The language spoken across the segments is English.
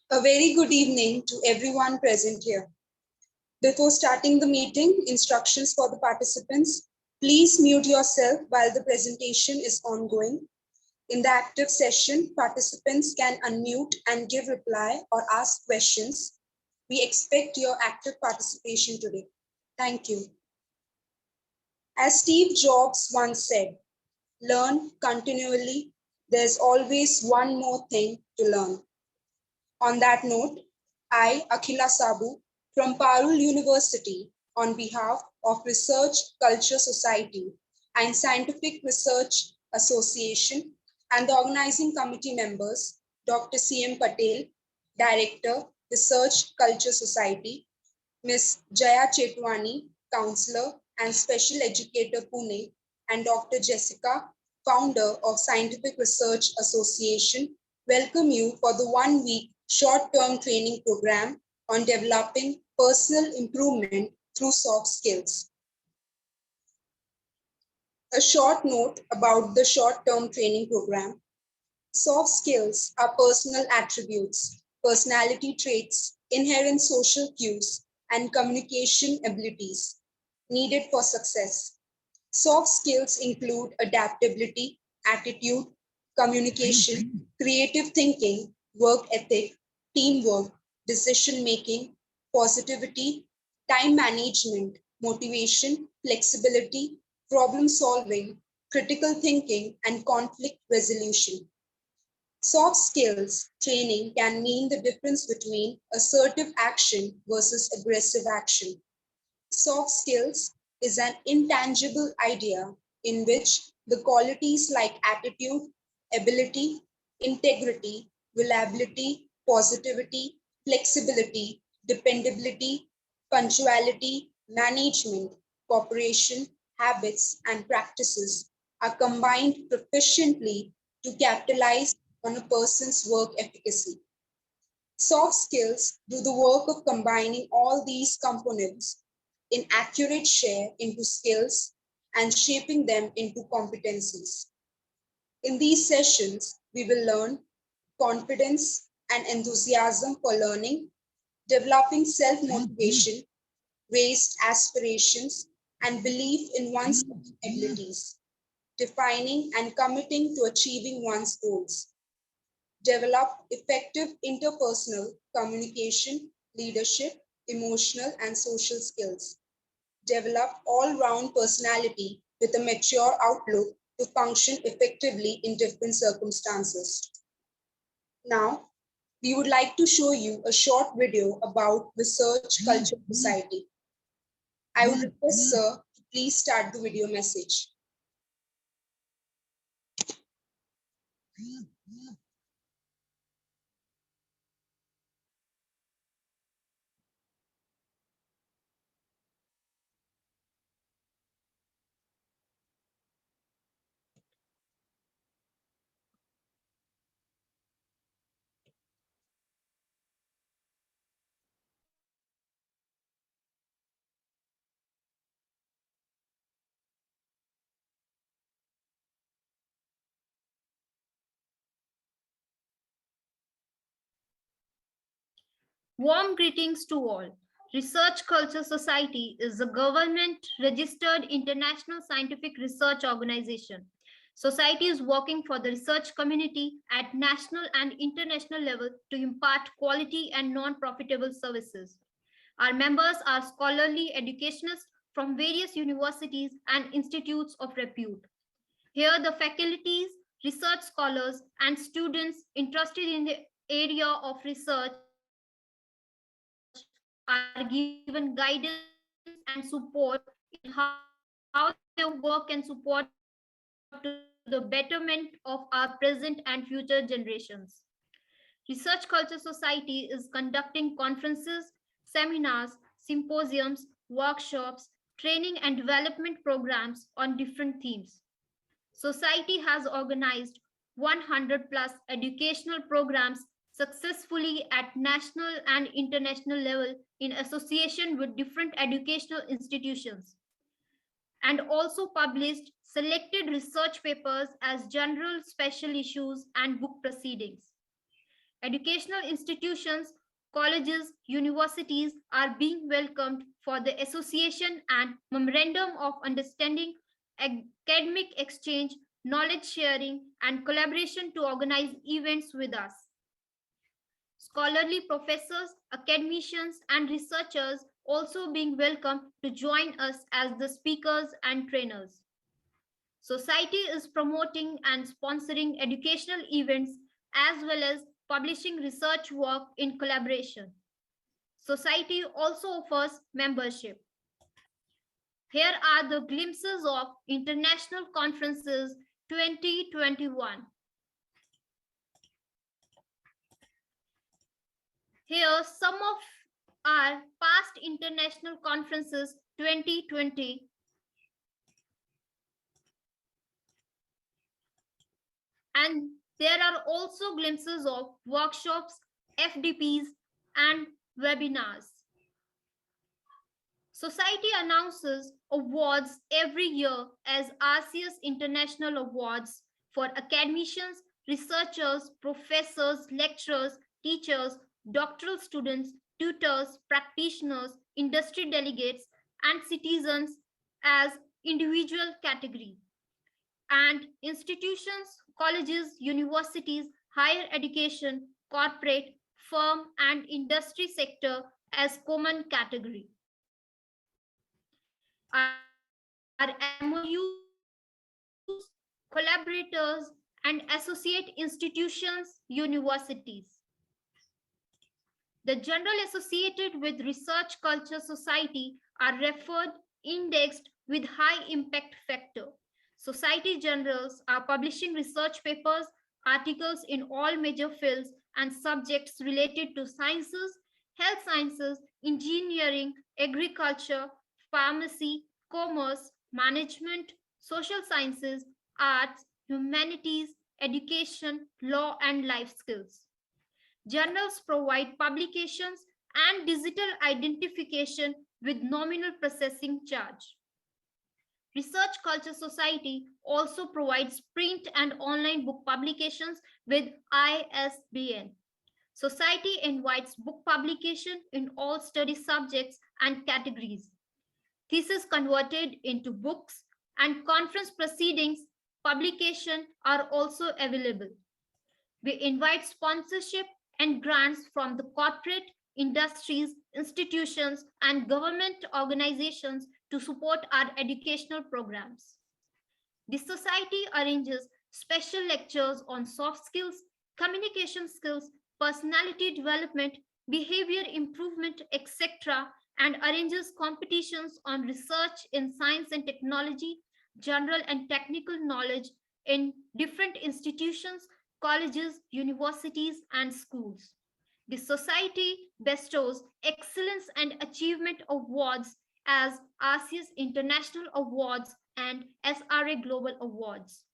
A very good evening to everyone present here. Before starting the meeting, instructions for the participants. Please mute yourself while the presentation is ongoing. In the active session, participants can unmute and give reply or ask questions. We expect your active participation today. Thank you. As Steve Jobs once said, learn continually. There's always one more thing to learn. On that note, I, Akhila Sabu, from Parul University, on behalf of Research Culture Society and Scientific Research Association and the organizing committee members, Dr. C.M. Patel, Director, Research Culture Society, Ms. Jaya Chetwani, Counselor and Special Educator Pune, and Dr. Jessica, Founder of Scientific Research Association, welcome you for the 1 week short-term training program on developing personal improvement through soft skills. A short note about the short-term training program. Soft skills are personal attributes, personality traits, inherent social cues, and communication abilities needed for success. Soft skills include adaptability, attitude, communication, creative thinking, work ethic, teamwork, decision making, positivity, time management, motivation, flexibility, problem solving, critical thinking, and conflict resolution. Soft skills training can mean the difference between assertive action versus aggressive action. Soft skills is an intangible idea in which the qualities like attitude, ability, integrity, reliability, positivity, flexibility, dependability, punctuality, management, cooperation, habits, and practices are combined proficiently to capitalize on a person's work efficacy. Soft skills do the work of combining all these components in accurate share into skills and shaping them into competencies. In these sessions, we will learn confidence and enthusiasm for learning, developing self-motivation, raised aspirations, and belief in one's abilities, defining and committing to achieving one's goals, develop effective interpersonal communication, leadership, emotional and social skills, develop all-round personality with a mature outlook to function effectively in different circumstances. Now, we would like to show you a short video about Research Culture Society. I would request Sir to please start the video message. Warm greetings to all. Research Culture Society is a government registered international scientific research organization. Society is working for the research community at national and international level to impart quality and non-profitable services. Our members are scholarly educationists from various universities and institutes of repute. Here, the faculties, research scholars, and students interested in the area of research are given guidance and support in how their work can support to the betterment of our present and future generations. Research Culture Society is conducting conferences, seminars, symposiums, workshops, training and development programs on different themes. Society has organized 100 plus educational programs successfully at national and international level in association with different educational institutions, and also published selected research papers as general, special issues, and book proceedings. Educational institutions, colleges, universities are being welcomed for the association and memorandum of understanding, academic exchange, knowledge sharing, and collaboration to organize events with us. Scholarly professors, academicians, and researchers also being welcomed to join us as the speakers and trainers. Society is promoting and sponsoring educational events as well as publishing research work in collaboration. Society also offers membership. Here are the glimpses of International Conferences 2021. Here, some of our past international conferences 2020. And there are also glimpses of workshops, FDPs, and webinars. Society announces awards every year as RCS International Awards for academicians, researchers, professors, lecturers, teachers, doctoral students, tutors, practitioners, industry delegates, and citizens as individual category. And institutions, colleges, universities, higher education, corporate, firm, and industry sector as common category. Our MOUs, collaborators, and associate institutions, universities. The journal associated with Research Culture Society are referred, indexed with high impact factor. Society journals are publishing research papers, articles in all major fields and subjects related to sciences, health sciences, engineering, agriculture, pharmacy, commerce, management, social sciences, arts, humanities, education, law, and life skills. Journals provide publications and digital identification with nominal processing charge. Research Culture Society also provides print and online book publications with ISBN. Society invites book publication in all study subjects and categories. Thesis converted into books and conference proceedings publication are also available. We invite sponsorship and grants from the corporate, industries, institutions, and government organizations to support our educational programs. The society arranges special lectures on soft skills, communication skills, personality development, behavior improvement, etc., and arranges competitions on research in science and technology, general and technical knowledge in different institutions, colleges, universities, and schools. The society bestows excellence and achievement awards as ASEA's International Awards and SRA Global Awards.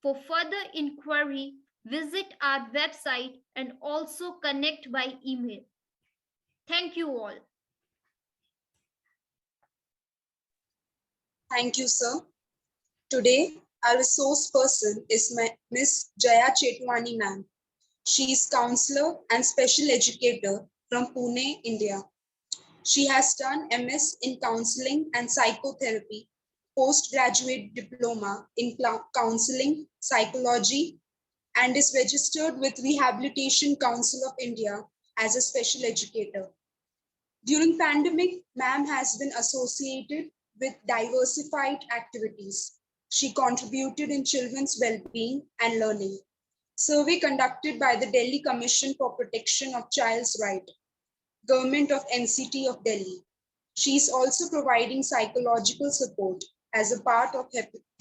For further inquiry, visit our website and also connect by email. Thank you all. Thank you, sir. Today, our resource person is Ms. Jaya Chetwani ma'am. She is counselor and special educator from Pune, India. She has done MS in counseling and psychotherapy, postgraduate diploma in counseling, psychology, and is registered with Rehabilitation Council of India as a special educator. During pandemic, ma'am has been associated with diversified activities. She contributed in children's well-being and learning. Survey conducted by the Delhi Commission for Protection of Child's Right, Government of NCT of Delhi. She is also providing psychological support as a part of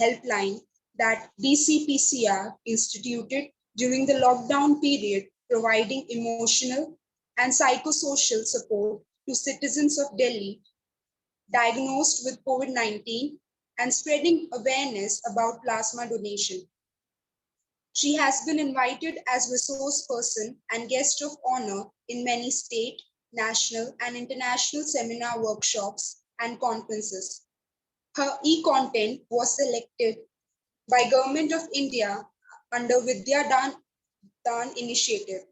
helpline that DCPCR instituted during the lockdown period, providing emotional and psychosocial support to citizens of Delhi diagnosed with COVID-19 and spreading awareness about plasma donation. She has been invited as resource person and guest of honor in many state, national, and international seminar workshops and conferences. Her e-content was selected by Government of India under Vidya Dan initiative.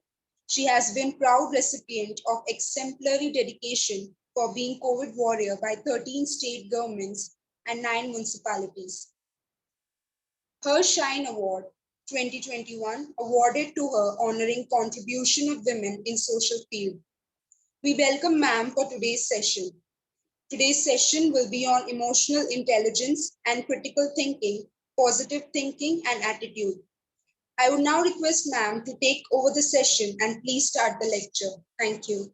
She has been proud recipient of exemplary dedication for being COVID warrior by 13 state governments and 9 municipalities. Her Shine Award 2021 awarded to her honoring contribution of women in social field. We welcome ma'am for today's session. Today's session will be on emotional intelligence and critical thinking, positive thinking and attitude. I would now request ma'am to take over the session and please start the lecture. Thank you.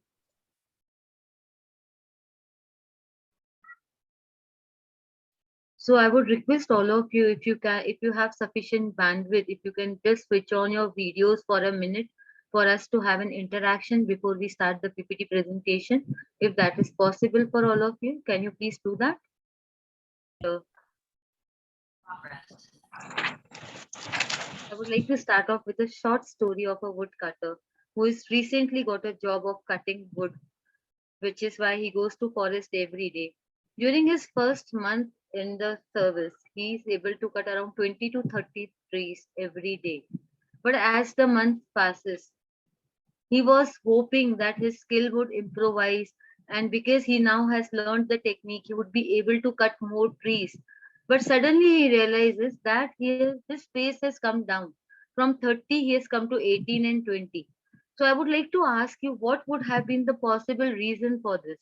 So I would request all of you, if you have sufficient bandwidth, if you can just switch on your videos for a minute for us to have an interaction before we start the PPT presentation. If that is possible for all of you, can you please do that? I would like to start off with a short story of a woodcutter who has recently got a job of cutting wood, which is why he goes to forest every day. During his first month in the service, he is able to cut around 20 to 30 trees every day. But as the month passes, he was hoping that his skill would improvise, and because he now has learned the technique, he would be able to cut more trees. But suddenly he realizes that his pace has come down. From 30, he has come to 18 and 20. So I would like to ask you, what would have been the possible reason for this?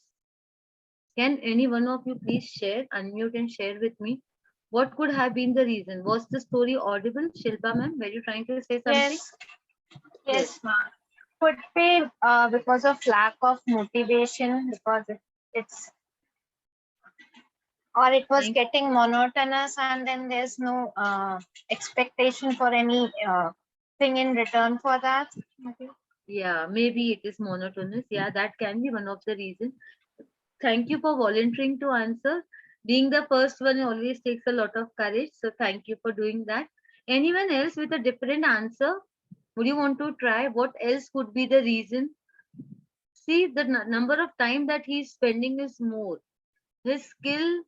Can any one of you please share, unmute and share with me? What could have been the reason? Was the story audible? Shilpa ma'am, were you trying to say something? Yes, yes, ma'am. Could be because of lack of motivation, because it's or it was getting monotonous, and then there's no expectation for any thing in return for that. Okay. Yeah, maybe it is monotonous. Yeah, that can be one of the reasons. Thank you for volunteering to answer. Being the first one always takes a lot of courage. So thank you for doing that. Anyone else with a different answer? Would you want to try? What else could be the reason? See, the number of time that he's spending is more. His skill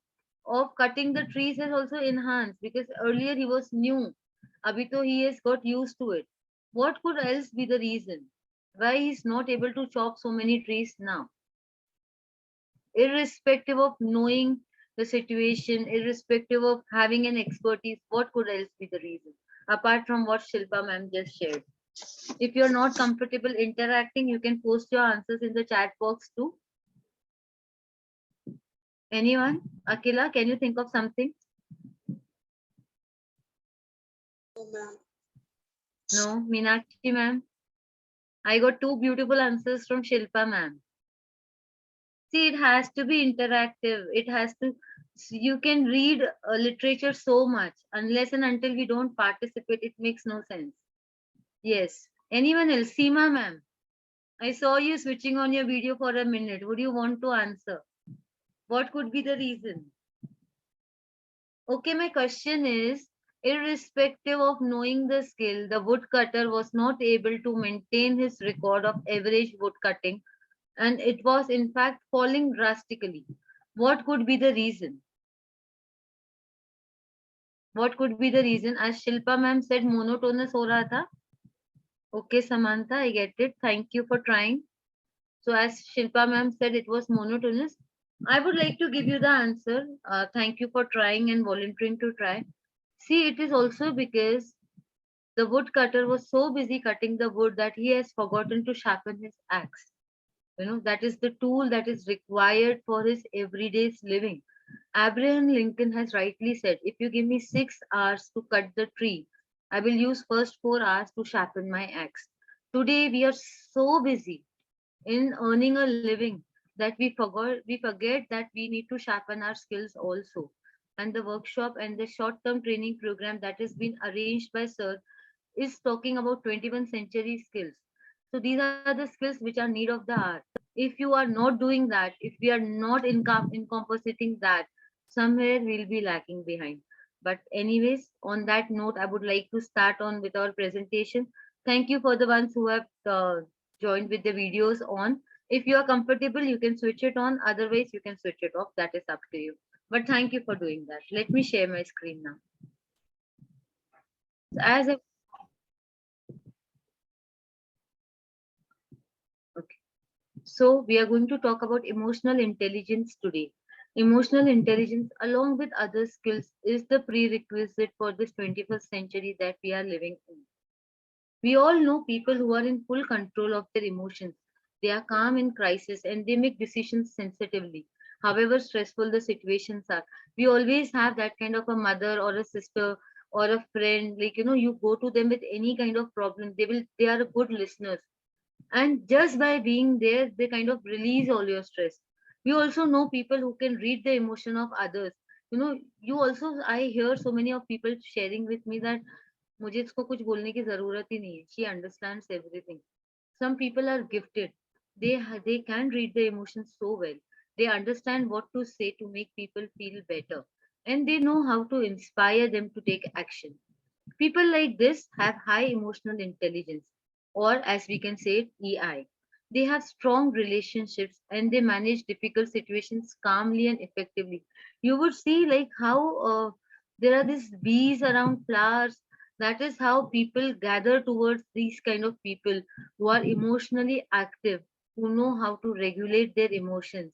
of cutting the trees has also enhanced because earlier he was new. Abhi to he has got used to it. What could else be the reason why he's not able to chop so many trees now? Irrespective of knowing the situation, irrespective of having an expertise, what could else be the reason apart from what Shilpa ma'am just shared? If you're not comfortable interacting, you can post your answers in the chat box too. Anyone? Akila, can you think of something? No, ma'am. No, Meenakshi ma'am. I got two beautiful answers from Shilpa ma'am. See, it has to be interactive. It has to, you can read literature so much. Unless and until we don't participate, it makes no sense. Yes. Anyone else? Seema ma'am. I saw you switching on your video for a minute. Would you want to answer? What could be the reason? Okay, my question is, irrespective of knowing the skill, the woodcutter was not able to maintain his record of average wood cutting, and it was in fact falling drastically. What could be the reason? What could be the reason? As Shilpa ma'am said, monotonous ho raha tha. Okay, Samantha, I get it. Thank you for trying. So as Shilpa ma'am said, it was monotonous. I would like to give you the answer. Thank you for trying and volunteering to try. See, it is also because the woodcutter was so busy cutting the wood that he has forgotten to sharpen his axe. You know, that is the tool that is required for his everyday's living. Abraham Lincoln has rightly said, if you give me 6 hours to cut the tree, I will use first 4 hours to sharpen my axe. Today we are so busy in earning a living that we forget that we need to sharpen our skills also. And the workshop and the short-term training program that has been arranged by Sir is talking about 21st century skills. So these are the skills which are need of the hour. If you are not doing that, if we are not encompassing that, somewhere we'll be lacking behind. But anyways, on that note, I would like to start on with our presentation. Thank you for the ones who have joined with the videos on. If you are comfortable, you can switch it on. Otherwise, you can switch it off. That is up to you. But thank you for doing that. Let me share my screen now. As a So we are going to talk about emotional intelligence today. Emotional intelligence, along with other skills, is the prerequisite for this 21st century that we are living in. We all know people who are in full control of their emotions. They are calm in crisis and they make decisions sensitively. However stressful the situations are, we always have that kind of a mother or a sister or a friend. Like, you go to them with any kind of problem. They are good listeners, and just by being there they kind of release all your stress. We also know people who can read the emotion of others. You also, I hear so many of people sharing with me that मुझे इसको कुछ बोलने की जरूरत ही नहीं है, she understands everything. Some people are gifted. They can read the emotions so well. They understand what to say to make people feel better, and they know how to inspire them to take action. People like this have high emotional intelligence, or as we can say it, EI. They have strong relationships and they manage difficult situations calmly and effectively. You would see like how there are these bees around flowers. That is how people gather towards these kind of people who are emotionally active, who know how to regulate their emotions,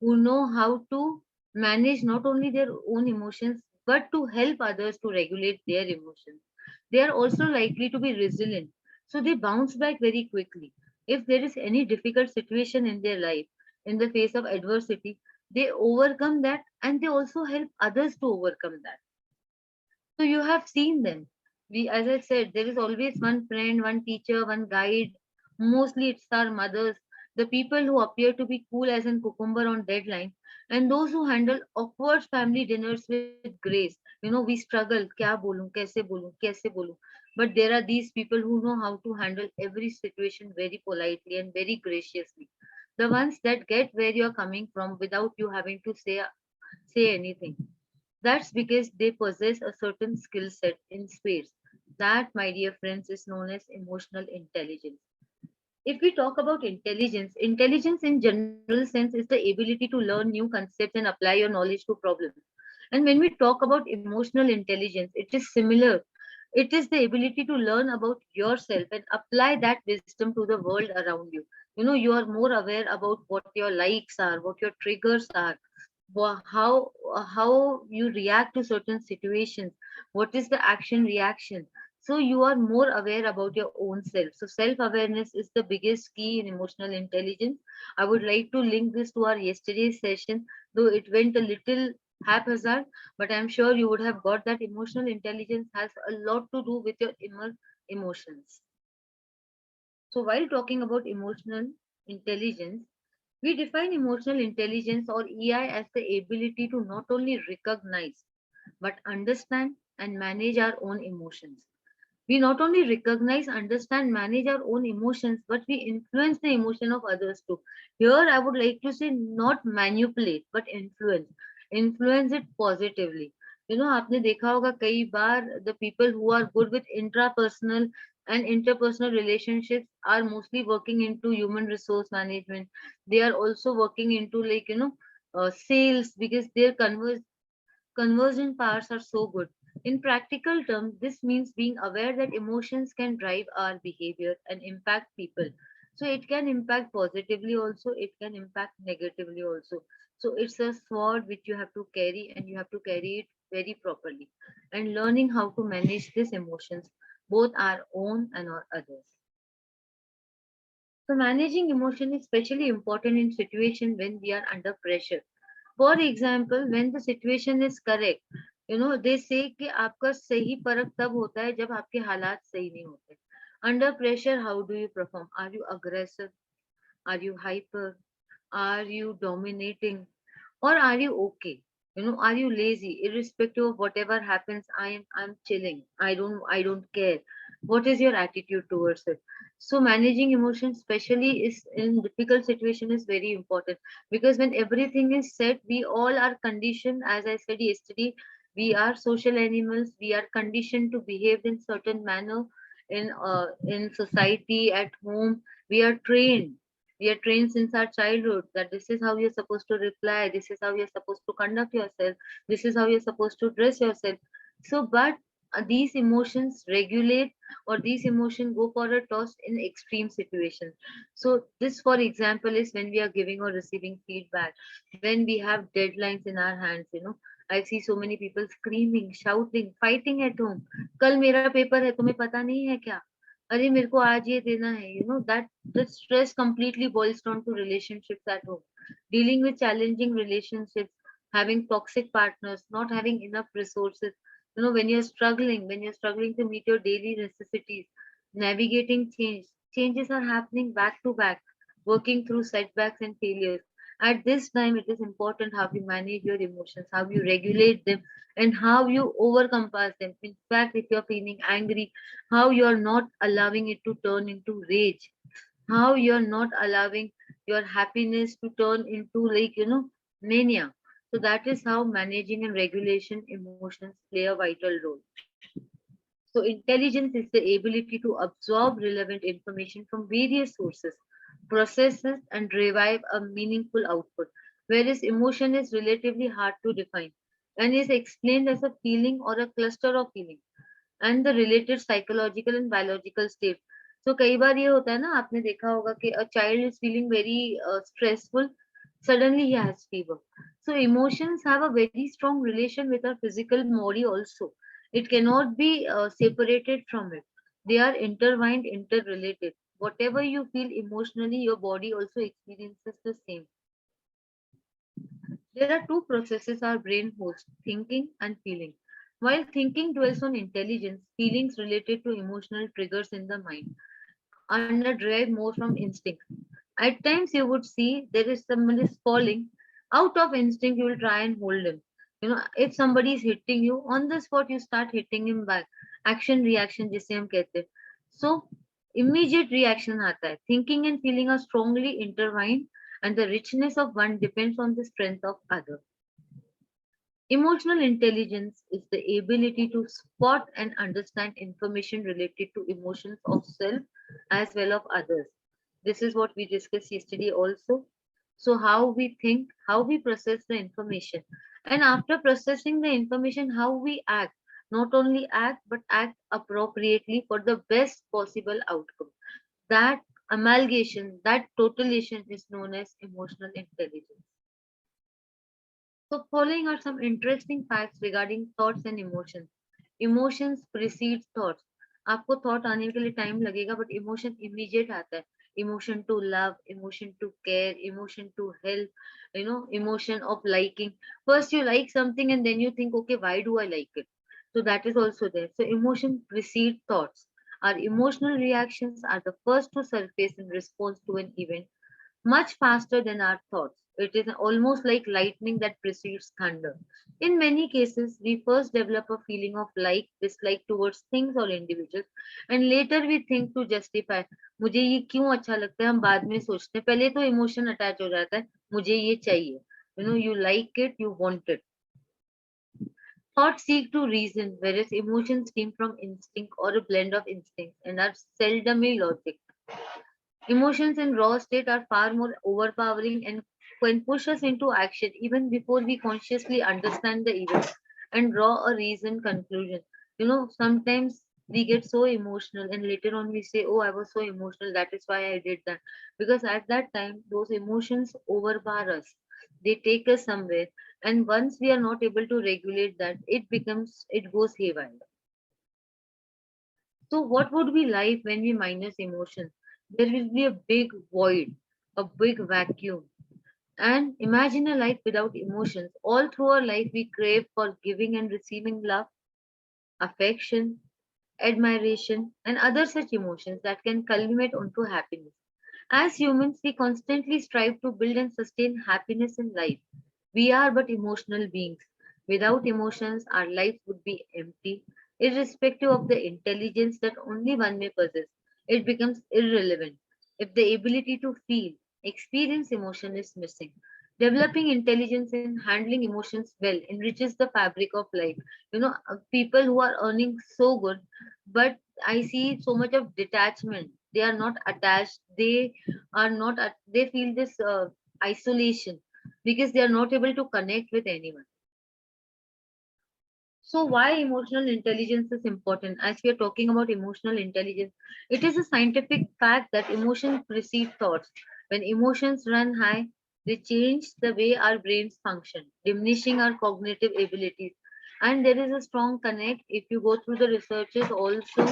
who know how to manage not only their own emotions but to help others to regulate their emotions. They are also likely to be resilient, so they bounce back very quickly. If there is any difficult situation in their life, in the face of adversity, they overcome that and they also help others to overcome that. So you have seen them. As I said, there is always one friend, one teacher, one guide. Mostly it's our mothers, the people who appear to be cool as in cucumber on deadline, and those who handle awkward family dinners with grace. We struggle, क्या बोलूं, कैसे बोलूं. But there are these people who know how to handle every situation very politely and very graciously. The ones that get where you're coming from without you having to say anything. That's because they possess a certain skill set in space. That, my dear friends, is known as emotional intelligence. If we talk about intelligence, intelligence in general sense is the ability to learn new concepts and apply your knowledge to problems. And when we talk about emotional intelligence, it is similar. It is the ability to learn about yourself and apply that wisdom to the world around you. You are more aware about what your likes are, what your triggers are, how you react to certain situations, what is the action reaction. So you are more aware about your own self. So self awareness is the biggest key in emotional intelligence. I would like to link this to our yesterday's session, though it went a little haphazard, but I'm sure you would have got that emotional intelligence has a lot to do with your inner emotions. So while talking about emotional intelligence, we define emotional intelligence or EI as the ability to not only recognize but understand and manage our own emotions. We not only recognize, understand, manage our own emotions, but we influence the emotion of others too. Here, I would like to say not manipulate, but influence. Influence it positively. आपने देखा होगा कई बार the people who are good with intrapersonal and interpersonal relationships are mostly working into human resource management. They are also working into sales because their conversion powers are so good. In practical terms, this means being aware that emotions can drive our behavior and impact people. So it can impact positively also, it can impact negatively also. So it's a sword which you have to carry and you have to carry it very properly. And learning how to manage these emotions, both our own and our others. So managing emotion is especially important in situation when we are under pressure. For example, when the situation is correct, they say कि आपका सही परख तब होता है जब आपके हालात सही नहीं होते. Under pressure, how do you perform? Are you aggressive? Are you hyper? Are you dominating? Or are you okay? Are you lazy? Irrespective of whatever happens, I'm chilling. I don't care. What is your attitude towards it? So managing emotions, especially is in difficult situation, is very important, because when everything is set, we all are conditioned. As I said yesterday, we are social animals. We are conditioned to behave in certain manner in society, at home. We are trained. We are trained since our childhood that this is how you're supposed to reply, this is how you're supposed to conduct yourself, this is how you're supposed to dress yourself. So but these emotions regulate, or these emotions go for a toss in extreme situations. So this, for example, is when we are giving or receiving feedback, when we have deadlines in our hands. I see so many people screaming, shouting, fighting at home. कल मेरा paper है, तुम्हें पता नहीं है क्या? अरे मेरे को आज ये देना है. That the stress completely boils down to relationships at home. Dealing with challenging relationships, having toxic partners, not having enough resources. When you're struggling to meet your daily necessities, navigating changes are happening back to back, working through setbacks and failures. At this time, it is important how you manage your emotions, how you regulate them, and how you overcompass them. In fact, if you're feeling angry, how you're not allowing it to turn into rage, how you're not allowing your happiness to turn into, like, mania. So that is how managing and regulation emotions play a vital role. So intelligence is the ability to absorb relevant information from various sources, process it, and derive a meaningful output, whereas emotion is relatively hard to define and is explained as a feeling or a cluster of feelings and the related psychological and biological state. So कई बार ये होता है ना, आपने देखा होगा कि a child is feeling very stressful, suddenly he has fever. So emotions have a very strong relation with our physical body also. It cannot be separated from it. They are intertwined, interrelated. Whatever you feel emotionally, your body also experiences the same. There are two processes our brain hosts, thinking and feeling. While thinking dwells on intelligence, feelings related to emotional triggers in the mind are derived more from instinct. At times, you would see there is someone is falling. Out of instinct, you will try and hold him. If somebody is hitting you, on the spot, you start hitting him back. Action reaction जिसे हम कहते हैं. So immediate reaction आता है. Thinking and feeling are strongly intertwined, and the richness of one depends on the strength of other. Emotional intelligence is the ability to spot and understand information related to emotions of self as well of others. This is what we discussed yesterday also. So how we think, how we process the information, and after processing the information, how we act. Not only act, but act appropriately for the best possible outcome. That amalgamation, that totalization is known as emotional intelligence. So, following are some interesting facts regarding thoughts and emotions. Emotions precede thoughts. आपको thought आने के लिए time लगेगा, but emotion immediate आता है. Emotion to love, emotion to care, emotion to help, emotion of liking. First you like something and then you think, okay, why do I like it? So that is also there. So emotion precedes thoughts. Our emotional reactions are the first to surface in response to an event, much faster than our thoughts. It is almost like lightning that precedes thunder. In many cases, we first develop a feeling of like, dislike towards things or individuals, and later we think to justify. मुझे ये क्यों अच्छा लगता है, हम बाद में सोचते हैं. पहले तो इमोशन अटैच हो जाता है, मुझे ये चाहिए. You like it, you want it. Thoughts seek to reason, whereas emotions stem from instinct or a blend of instincts and are seldomly logic. Emotions in raw state are far more overpowering and can push us into action even before we consciously understand the event and draw a reasoned conclusion. Sometimes we get so emotional and later on we say, oh, I was so emotional, that is why I did that. Because at that time, those emotions overpower us. They take us somewhere. And once we are not able to regulate that, it goes haywire. So, what would be life when we minus emotions? There will be a big void, a big vacuum. And imagine a life without emotions. All through our life, we crave for giving and receiving love, affection, admiration, and other such emotions that can culminate onto happiness. As humans, we constantly strive to build and sustain happiness in life. We are but emotional beings. Without emotions, our life would be empty, irrespective of the intelligence that only one may possess. It becomes irrelevant. If the ability to feel, experience emotion is missing, developing intelligence in handling emotions well enriches the fabric of life. People who are earning so good, but I see so much of detachment. They are not attached. They are not. They feel this isolation because they are not able to connect with anyone. So why emotional intelligence is important? As we are talking about emotional intelligence, it is a scientific fact that emotions precede thoughts. When emotions run high, they change the way our brains function, diminishing our cognitive abilities. And there is a strong connect. If you go through the researches also,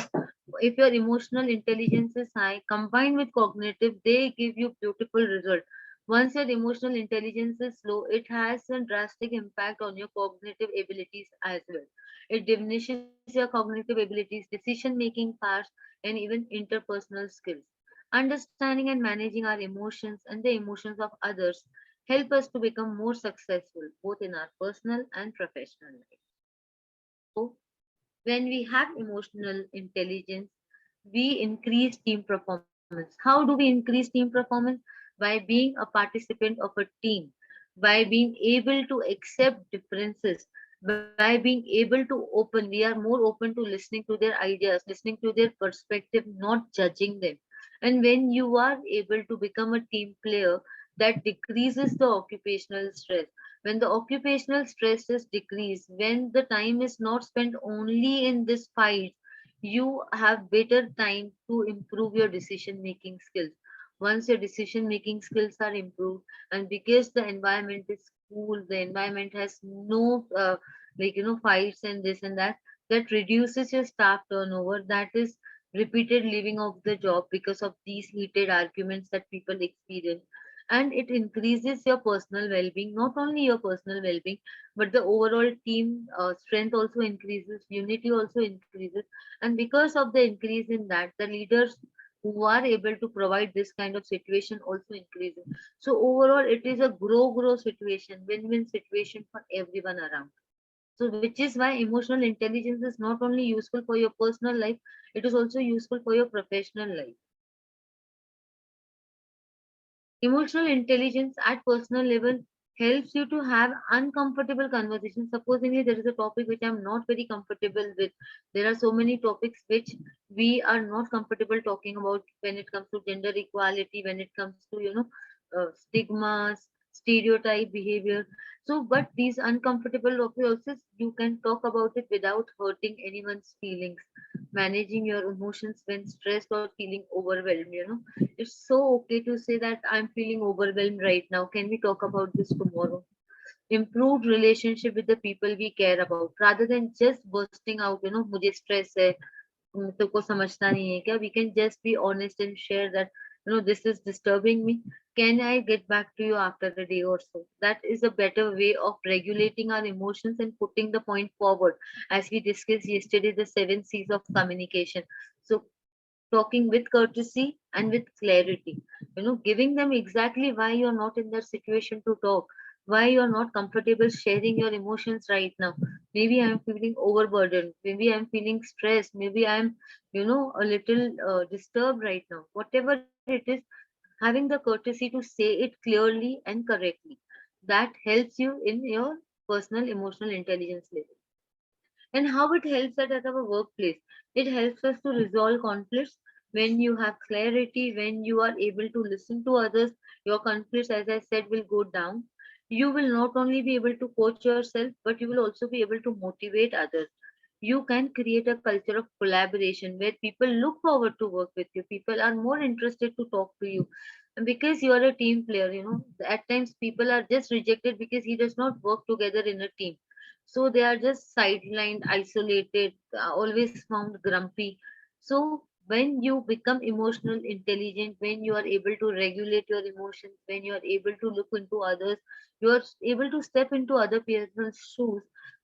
if your emotional intelligence is high, combined with cognitive, they give you beautiful result. Once your emotional intelligence is low, it has a drastic impact on your cognitive abilities as well. It diminishes your cognitive abilities, decision making powers, and even interpersonal skills. Understanding and managing our emotions and the emotions of others help us to become more successful both in our personal and professional life. So, when we have emotional intelligence, we increase team performance. How do we increase team performance? By being a participant of a team, by being able to accept differences, by being able to open. We are more open to listening to their ideas, listening to their perspective, not judging them. And when you are able to become a team player, that decreases the occupational stress. When the occupational stress is decreased, when the time is not spent only in this fight, you have better time to improve your decision making skills. Once your decision making skills are improved, and because the environment is cool, the environment has no fights and this and that, that reduces your staff turnover. That is repeated leaving of the job because of these heated arguments that people experience. And it increases your personal well-being, not only your personal well-being, but the overall team strength also increases, unity also increases. And because of the increase in that, the leaders who are able to provide this kind of situation also increases. So overall it is a grow situation, win-win situation for everyone around. So which is why emotional intelligence is not only useful for your personal life, it is also useful for your professional life. Emotional intelligence at personal level helps you to have uncomfortable conversations. Supposingly, there is a topic which I'm not very comfortable with. There are so many topics which we are not comfortable talking about when it comes to gender equality, when it comes to, stigmas, stereotype behavior. So, but these uncomfortable topics, you can talk about it without hurting anyone's feelings. Managing your emotions when stressed or feeling overwhelmed. It's so okay to say that I'm feeling overwhelmed right now. Can we talk about this tomorrow? Improved relationship with the people we care about rather than just bursting out, मुझे stress है, तुमको समझता नहीं है क्या? We can just be honest and share that, this is disturbing me. Can I get back to you after a day or so? That is a better way of regulating our emotions and putting the point forward. As we discussed yesterday, the 7 C's of communication. So talking with courtesy and with clarity, giving them exactly why you're not in that situation to talk, why you're not comfortable sharing your emotions right now. Maybe I'm feeling overburdened, maybe I'm feeling stressed, maybe I'm a little disturbed right now. Whatever it is, having the courtesy to say it clearly and correctly, that helps you in your personal emotional intelligence level. And how it helps at our workplace, it helps us to resolve conflicts. When you have clarity, when you are able to listen to others, your conflicts, as I said, will go down. You will not only be able to coach yourself, but you will also be able to motivate others. You can create a culture of collaboration where people look forward to work with you, people are more interested to talk to you. And because you are a team player, at times people are just rejected because he does not work together in a team. So they are just sidelined, isolated, always found grumpy. So when you become emotional intelligent, when you are able to regulate your emotions, when you are able to look into others, you are able to step into other people's shoes,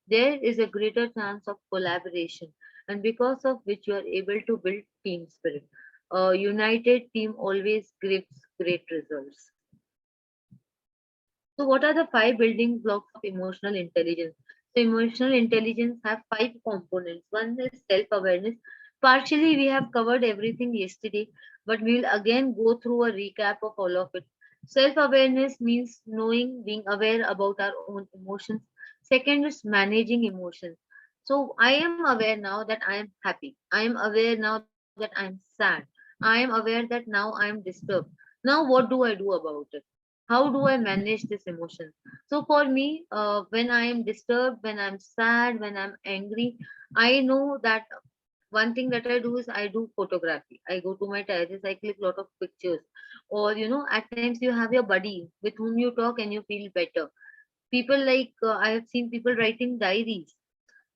there is a greater chance of collaboration, and because of which you are able to build team spirit. A united team always gives great results. So, what are the 5 building blocks of emotional intelligence? So, emotional intelligence have 5 components. One is self-awareness. Partially, we have covered everything yesterday, but we will again go through a recap of all of it. Self-awareness means knowing, being aware about our own emotions. Second is managing emotions. So, I am aware now that I am happy. I am aware now that I am sad. I am aware that now I am disturbed. Now, what do I do about it? How do I manage this emotion? So for me, when I am disturbed, when I'm sad, when I'm angry, I know that one thing that I do is I do photography. I go to my terrace, I click lot of pictures. Or, at times you have your buddy with whom you talk and you feel better. People like, I have seen people writing diaries.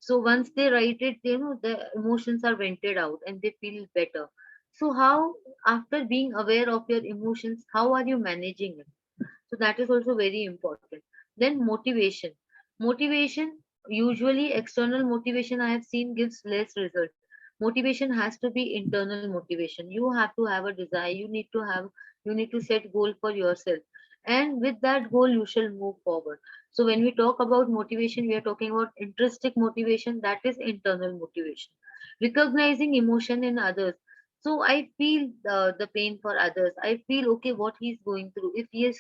So once they write it, the emotions are vented out and they feel better. So how, after being aware of your emotions, how are you managing it? So that is also very important. Then motivation. Motivation, usually external motivation I have seen gives less result. Motivation has to be internal motivation. You have to have a desire. You need to set goal for yourself. And with that goal, you shall move forward. So when we talk about motivation, we are talking about intrinsic motivation, that is internal motivation. Recognizing emotion in others. So I feel the pain for others. I feel okay what he's going through. If he has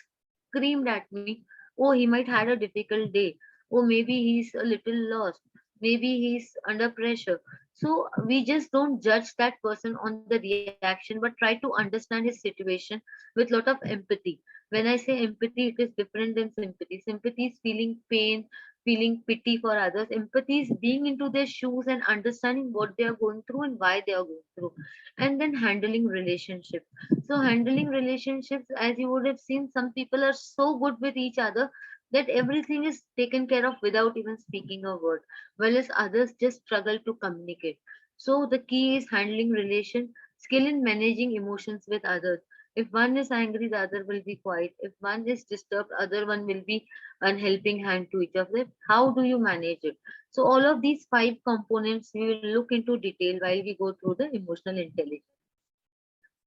screamed at me, oh, he might had a difficult day, or maybe he's a little lost, maybe he's under pressure. So we just don't judge that person on the reaction, but try to understand his situation with lot of empathy. When I say empathy, it is different than sympathy. Sympathy is feeling pain, feeling pity for others. Empathy is being into their shoes and understanding what they are going through and why they are going through. And then handling relationships. So handling relationships, as you would have seen, some people are so good with each other that everything is taken care of without even speaking a word, whereas others just struggle to communicate. So the key is handling relation, skill in managing emotions with others. If one is angry, the other will be quiet. If one is disturbed, other one will be an helping hand to each other. How do you manage it? So all of these five components we will look into detail while we go through the emotional intelligence.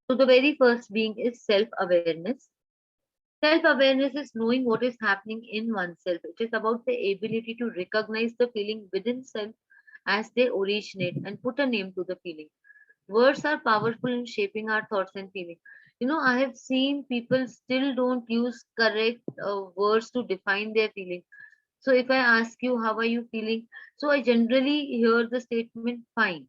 So the very first being is self-awareness. Self-awareness is knowing what is happening in oneself. It is about the ability to recognize the feeling within self as they originate and put a name to the feeling. Words are powerful in shaping our thoughts and feelings. I have seen people still don't use correct words to define their feelings. So if I ask you, how are you feeling? So I generally hear the statement, fine.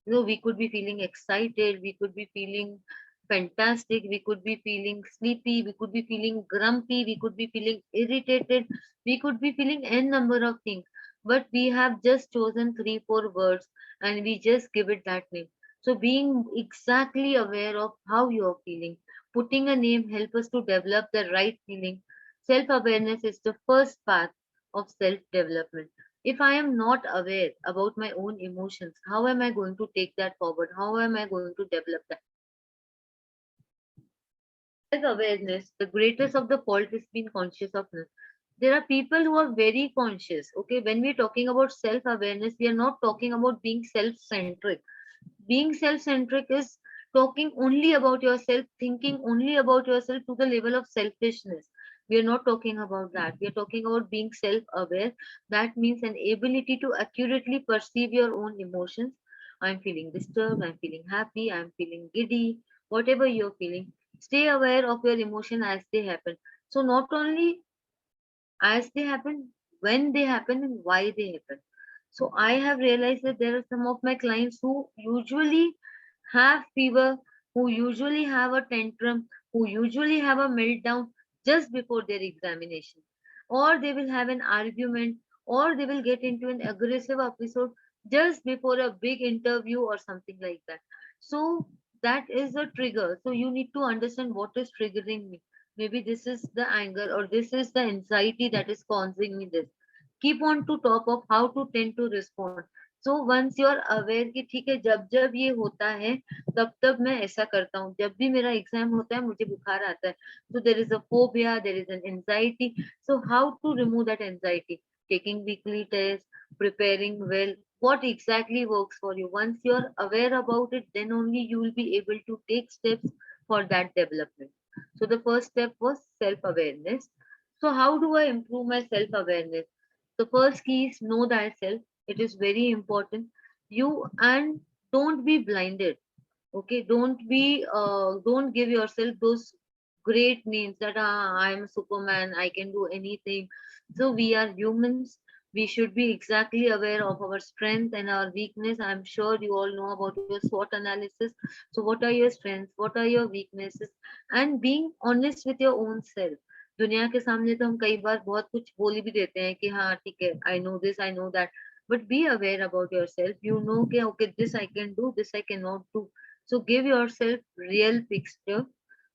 We could be feeling excited, we could be feeling fantastic, we could be feeling sleepy, we could be feeling grumpy, we could be feeling irritated, we could be feeling n number of things, but we have just chosen 3 4 words and we just give it that name. So being exactly aware of how you are feeling, putting a name help us to develop the right feeling. Self awareness is the first path of self development. If I am not aware about my own emotions, how am I going to take that forward? How am I going to develop that? Self awareness, the greatest of the fault is being conscious of this. There are people who are very conscious. Okay, when we're talking about self awareness, we are not talking about being self centric. Being self centric is talking only about yourself, thinking only about yourself to the level of selfishness. We are not talking about that. We are talking about being self aware. That means an ability to accurately perceive your own emotions. I'm feeling disturbed, I'm feeling happy, I'm feeling giddy, whatever you're feeling. Stay aware of your emotion as they happen. So, not only as they happen, when they happen, and why they happen. So I have realized that there are some of my clients who usually have fever, who usually have a tantrum, who usually have a meltdown just before their examination. Or they will have an argument, or they will get into an aggressive episode just before a big interview or something like that. So that is a trigger. So you need to understand what is triggering me. Maybe this is the anger or this is the anxiety that is causing me this. Keep on to top of how to tend to respond. So once you're aware कि ठीक है, जब जब ये होता है तब तब मैं ऐसा करता हूँ, जब भी मेरा एग्जाम होता है मुझे बुखार आता है, so there is a phobia, there is an anxiety. So how to remove that anxiety? Taking weekly tests, preparing well, what exactly works for you. Once you're aware about it, then only you will be able to take steps for that development. So the first step was self-awareness. So how do I improve my self-awareness? The first key is know thyself. It is very important. You and don't be blinded. Okay, don't give yourself those great names that I am Superman, I can do anything. So we are humans. We should be exactly aware of our strength and our weakness. I'm sure you all know about your SWOT analysis. So what are your strengths, what are your weaknesses, and being honest with your own self. दुनिया के सामने तो हम कई बार बहुत कुछ बोल भी देते हैं कि हाँ ठीक है, I know this, I know that, but be aware about yourself. You know कि okay, this I can do, this I cannot do. So give yourself real picture.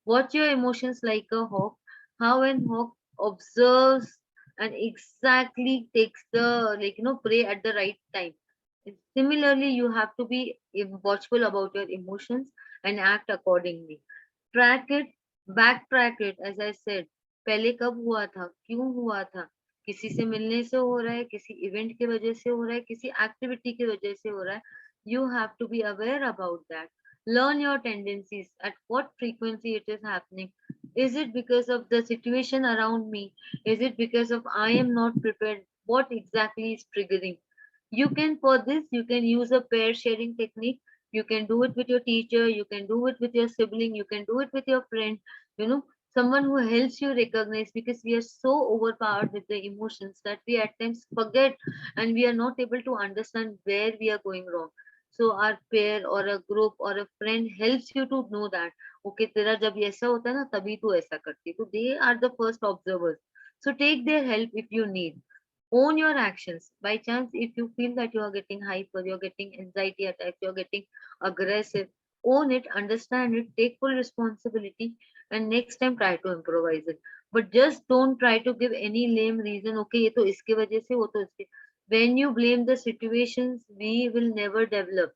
Watch your emotions like a hawk. How an hawk observes and exactly takes the, like, prey at the right time. Similarly, you have to be watchful about your emotions and act accordingly. Track it, backtrack it, as I said. पहले कब हुआ था, क्यों हुआ था, किसी से मिलने से हो रहा है, किसी इवेंट की वजह से हो रहा है, किसी एक्टिविटी की वजह से हो रहा है. You have to be aware about that. Learn your tendencies, at what frequency it is happening. Is it because of the situation around me? Is it because of I am not prepared? What exactly is triggering? You can, for this, you can use a pair sharing technique. You can do it with your teacher, you can do it with your sibling, you can do it with your friend, you know, someone who helps you recognize, because we are so overpowered with the emotions that we at times forget and we are not able to understand where we are going wrong. So our pair or a group or a friend helps you to know that okay, तेरा जब ये ऐसा होता है ना तभी तू ऐसा करती है. So they are the first observers. So take their help if you need. Own your actions. By chance, if you feel that you are getting hyper, you're getting anxiety attacks, you're getting aggressive, own it, understand it, take full responsibility, and next time try to improvise it. But just don't try to give any lame reason. Okay, ये तो इसके वजह से, वो तो इसके. When you blame the situations, we will never develop.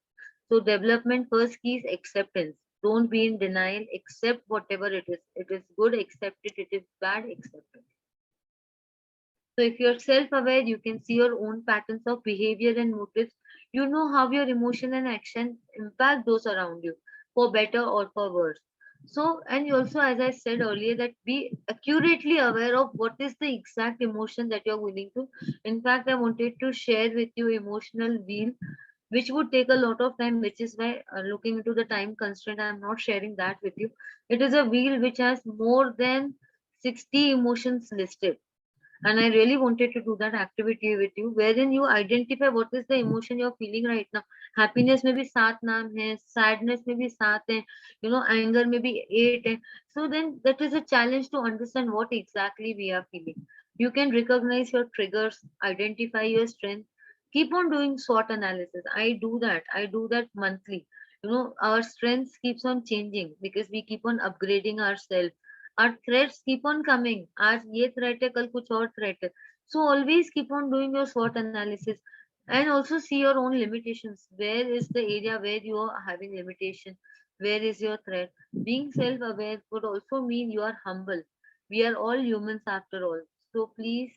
So development first key is acceptance. Don't be in denial. Accept whatever it is. It is good, accept it. It is bad, accept it. So if you're self-aware, you can see your own patterns of behavior and motives. You know how your emotion and action impact those around you, for better or for worse. So, and you also, as I said earlier, that be accurately aware of what is the exact emotion that you're willing to. In fact, I wanted to share with you emotional wheel, which would take a lot of time, which is why looking into the time constraint, I'm not sharing that with you. It is a wheel which has more than 60 emotions listed, and I really wanted to do that activity with you, wherein you identify what is the emotion you're feeling right now. Happiness may be सात नाम है, sadness may be सात है, anger may be eight है. So then that is a challenge to understand what exactly we are feeling. You can recognize your triggers, identify your strength, keep on doing SWOT analysis. I do that monthly. Our strengths keeps on changing because we keep on upgrading ourselves. Our threats keep on coming. आज ये threat है, कल कुछ और threat है. So always keep on doing your SWOT analysis and also see your own limitations. Where is the area where you are having limitation? Where is your threat? Being self-aware would also mean you are humble. We are all humans after all. So please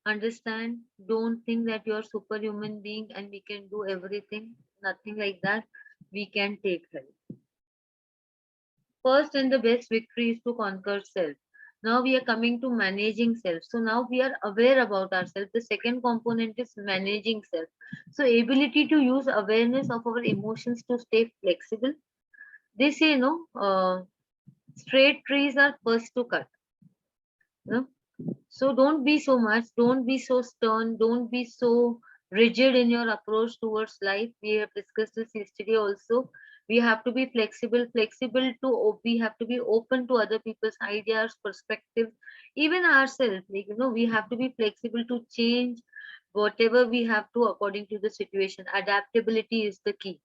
understand. Don't think that you are superhuman being and we can do everything. Nothing like that. We can take help. First and the best victory is to conquer self. Now we are coming to managing self. So now we are aware about ourselves. The second component is managing self. So ability to use awareness of our emotions to stay flexible. They say, straight trees are first to cut. You know? So don't be so stern, don't be so rigid in your approach towards life. We have discussed this yesterday also. We have to be we have to be open to other people's ideas, perspectives, even ourselves. We have to be flexible to change whatever we have to according to the situation. Adaptability is the key,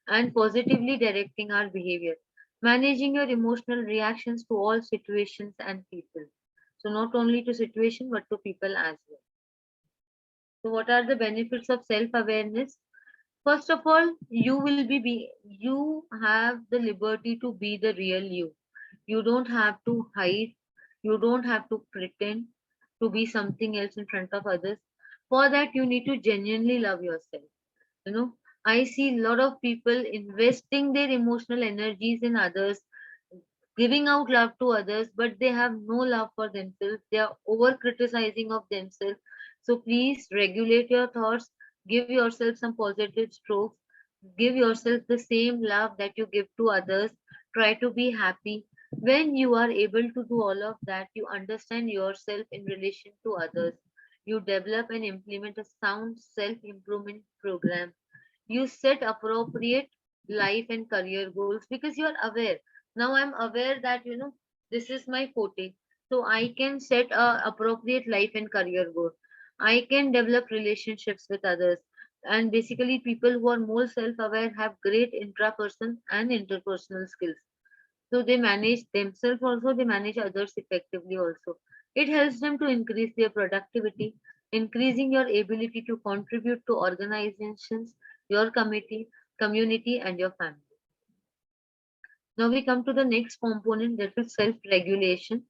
and positively directing our behavior, managing your emotional reactions to all situations and people. So not only to situation but to people as well. So what are the benefits of self-awareness? First of all, you have the liberty to be the real you. You don't have to hide. You don't have to pretend to be something else in front of others. For that, you need to genuinely love yourself. you know I see a lot of people investing their emotional energies in others, giving out love to others, but they have no love for themselves. They are over criticizing of themselves. So please regulate your thoughts, give yourself some positive strokes, give yourself the same love that you give to others. Try to be happy. When you are able to do all of that, you understand yourself in relation to others. You develop and implement a sound self-improvement program. You set appropriate life and career goals because you are aware. Now I'm aware that, this is my forte. So I can set a appropriate life and career goal. I can develop relationships with others. And basically, people who are more self-aware have great intrapersonal and interpersonal skills. So they manage themselves also, they manage others effectively also. It helps them to increase their productivity, increasing your ability to contribute to organizations, your community, and your family. Now we come to the next component, that is self-regulation.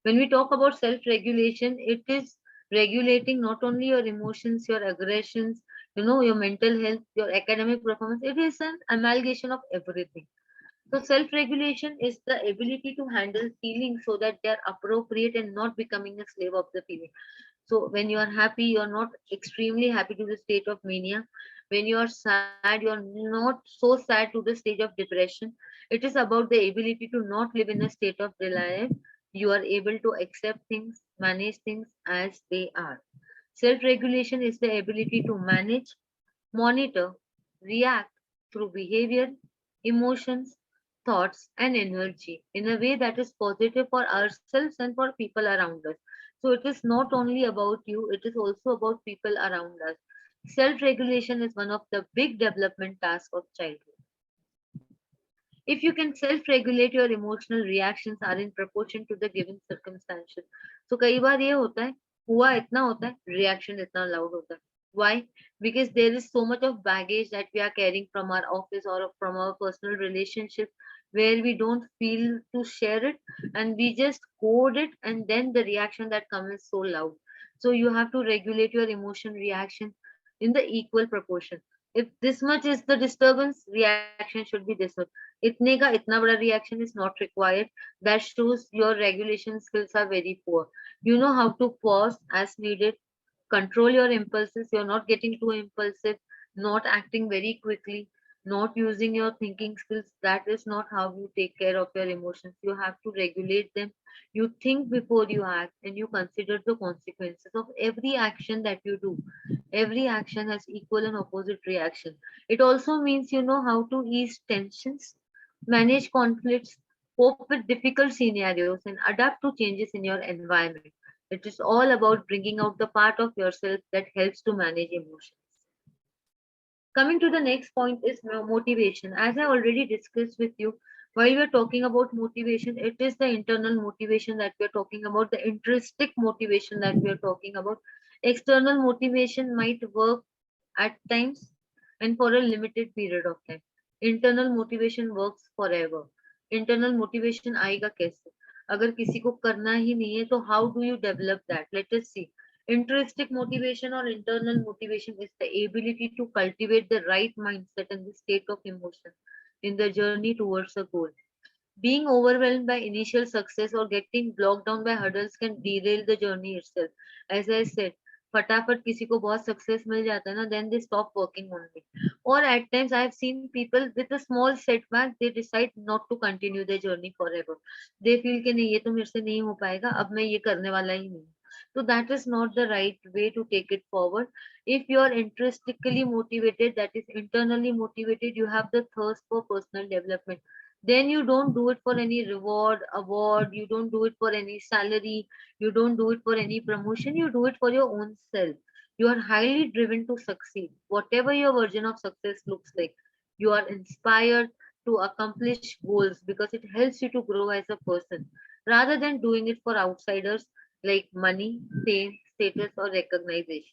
When we talk about self-regulation, it is regulating not only your emotions, your aggressions, your mental health, your academic performance. It is an amalgamation of everything. So self-regulation is the ability to handle feelings so that they are appropriate and not becoming a slave of the feeling. So when you are happy, you are not extremely happy to the state of mania. When you are sad, you are not so sad to the stage of depression. It is about the ability to not live in a state of denial. You are able to accept things, manage things as they are. Self-regulation is the ability to manage, monitor, react through behavior, emotions, thoughts, and energy in a way that is positive for ourselves and for people around us. So it is not only about you, it is also about people around us. Self regulation is one of the big development tasks of childhood. If you can self regulate, your emotional reactions are in proportion to the given circumstances. So कई बार ये होता है, हुआ इतना होता है, reaction इतना loud होता है. Why? Because there is so much of baggage that we are carrying from our office or from our personal relationships, where we don't feel to share it, and we just code it, and then the reaction that comes is so loud. So you have to regulate your emotion reaction in the equal proportion. If this much is the disturbance, reaction should be this much. इतने का इतना बड़ा reaction is not required. That shows your regulation skills are very poor. You know how to pause as needed, control your impulses. You're not getting too impulsive, not acting very quickly, not using your thinking skills. That is not how you take care of your emotions. You have to regulate them. You think before you act, and you consider the consequences of every action that you do. Every action has equal and opposite reaction. It also means you know how to ease tensions, manage conflicts, cope with difficult scenarios, and adapt to changes in your environment. It is all about bringing out the part of yourself that helps to manage emotions. Coming to the next point is motivation. As I already discussed with you, while we are talking about motivation, it is the internal motivation that we are talking about, the intrinsic motivation that we are talking about. External motivation might work at times and for a limited period of time. Internal motivation works forever. Internal motivation आएगा कैसे? अगर किसी को करना ही नहीं है, तो how do you develop that? Let us see. Intrinsic motivation or internal motivation is the ability to cultivate the right mindset and the state of emotion in the journey towards a goal. Being overwhelmed by initial success or getting blocked down by hurdles can derail the journey itself. As I said, फटाफट किसी को बहुत success मिल जाता है ना, then they stop working on it. Or at times I have seen people with a small setback, they decide not to continue their journey forever. They feel कि नहीं, ये तो मेरे से नहीं हो पाएगा, अब मैं ये करने वाला ही नहीं. So that is not the right way to take it forward. If you are intrinsically motivated, that is internally motivated, you have the thirst for personal development, then you don't do it for any reward, award, you don't do it for any salary, you don't do it for any promotion, you do it for your own self. You are highly driven to succeed, whatever your version of success looks like. You are inspired to accomplish goals because it helps you to grow as a person, rather than doing it for outsiders like money, fame, status, or recognition.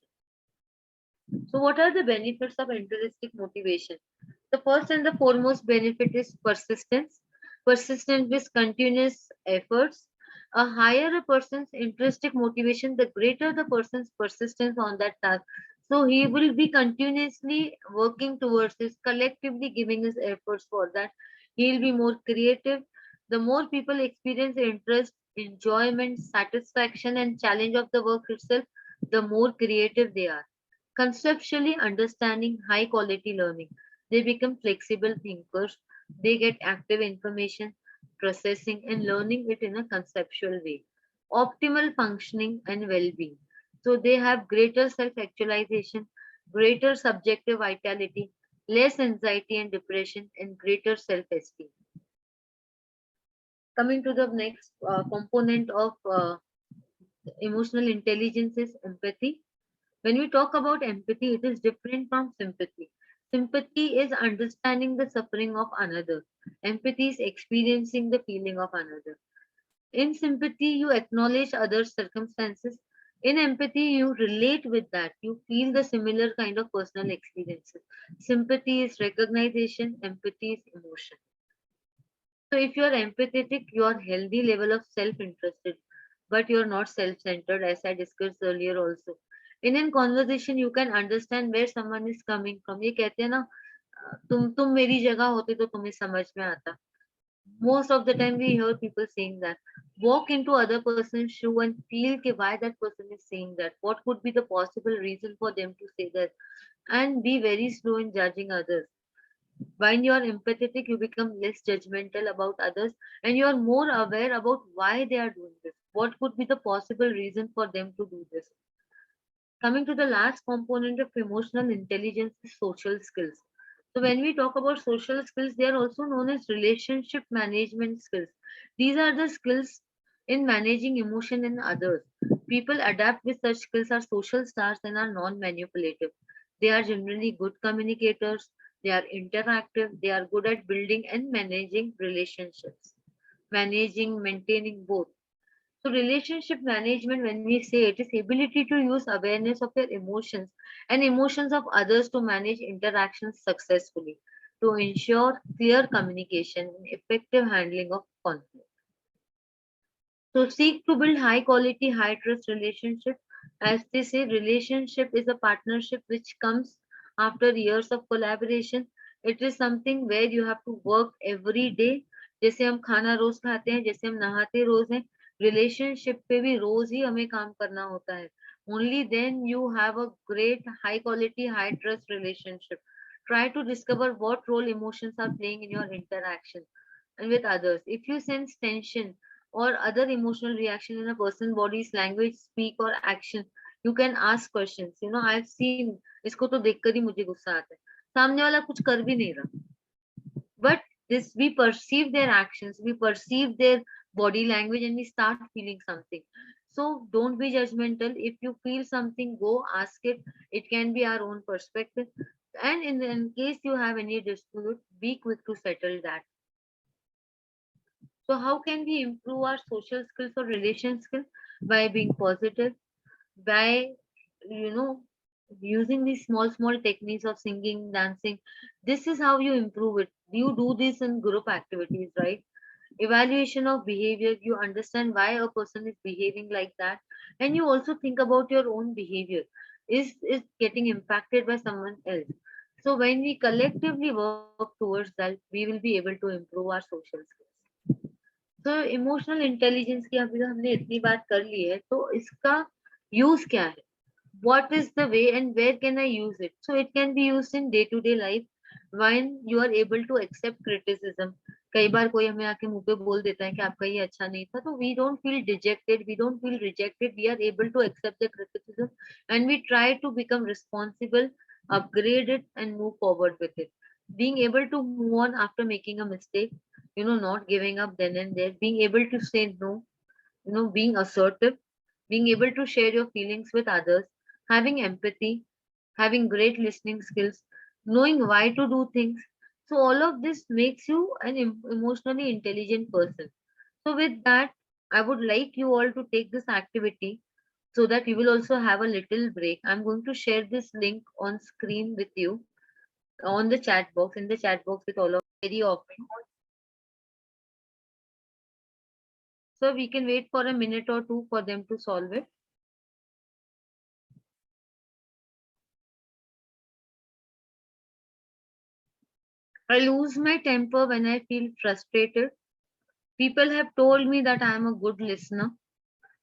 So what are the benefits of intrinsic motivation? The first and the foremost benefit is persistence. Persistence with continuous efforts. A higher a person's intrinsic motivation, the greater the person's persistence on that task. So he will be continuously working towards this, collectively giving his efforts for that. He'll be more creative. The more people experience interest, enjoyment, satisfaction, and challenge of the work itself, the more creative they are. Conceptually understanding high quality learning, they become flexible thinkers. They get active information processing and learning it in a conceptual way. Optimal functioning and well being. So they have greater self-actualization, greater subjective vitality, less anxiety and depression, and greater self-esteem. Coming to the next component of emotional intelligence is empathy. When we talk about empathy, it is different from sympathy. Sympathy is understanding the suffering of another. Empathy is experiencing the feeling of another. In sympathy, you acknowledge others' circumstances. In empathy, you relate with that. You feel the similar kind of personal experiences. Sympathy is recognition, empathy is emotion. So if you are empathetic, you are healthy level of self-interested, but you are not self-centered, as I discussed earlier also. In a conversation, you can understand where someone is coming from. ये कहते हैं ना, तुम मेरी जगह होते तो तुम्हें समझ में आता. Most of the time we hear people saying that. Walk into other person's shoe and feel कि why that person is saying that. What could be the possible reason for them to say that? And be very slow in judging others. When you are empathetic, you become less judgmental about others and you are more aware about why they are doing this. What could be the possible reason for them to do this? Coming to the last component of emotional intelligence is social skills. So when we talk about social skills, they are also known as relationship management skills. These are the skills in managing emotion in others. People adapt with such skills are social stars and are non-manipulative. They are generally good communicators, they are interactive, they are good at building and managing relationships, managing, maintaining both. So relationship management, when we say it, is ability to use awareness of your emotions and emotions of others to manage interactions successfully, to ensure clear communication and effective handling of conflict. So seek to build high quality, high trust relationship. As they say, relationship is a partnership which comes after years of collaboration. It is something where you have to work every day. जैसे हम खाना रोज खाते हैं, जैसे हम नहाते रोज हैं, relationship पे भी रोज ही हमें काम करना होता है. Only then you have a great high quality, high trust relationship. Try to discover what role emotions are playing in your interaction and with others. If you sense tension or other emotional reaction in a person's body's language, speak or action, you can ask questions. You know, I've seen, इसको तो देखकर ही मुझे गुस्सा आता है. सामने वाला कुछ कर भी नहीं रहा. But this, we perceive their actions, we perceive their body language, and we start feeling something. So don't be judgmental. If you feel something, go ask it. It can be our own perspective. And in case you have any dispute, be quick to settle that. So how can we improve our social skills or relation skills? By being positive, by, you know, using these small techniques of singing, dancing. This is how you improve it. You do this in group activities, right? Evaluation of behavior, you understand why a person is behaving like that, and you also think about your own behavior. Is getting impacted by someone else? So when we collectively work towards that, we will be able to improve our social skills. तो emotional intelligence की अभी हमने इतनी बात कर ली है, तो इसका यूज क्या है? What is the way and where can I use it? So it can be used in day to day life when you are able to accept criticism. कई बार कोई हमें आके मुंह पे बोल देता है कि आपका ये अच्छा नहीं था, तो we don't feel dejected, we don't feel rejected, we are able to accept the criticism and we try to become responsible, upgrade it and move forward with it. Being able to move on after making a mistake, you know, not giving up then and there, being able to say no, you know, being assertive, being able to share your feelings with others, having empathy, having great listening skills, knowing why to do things. So all of this makes you an emotionally intelligent person. So with that, I would like you all to take this activity so that you will also have a little break. I'm going to share this link on screen with you on the chat box, in the chat box with all of you very often. So we can wait for a minute or two for them to solve it. I lose my temper when I feel frustrated. People have told me that I am a good listener.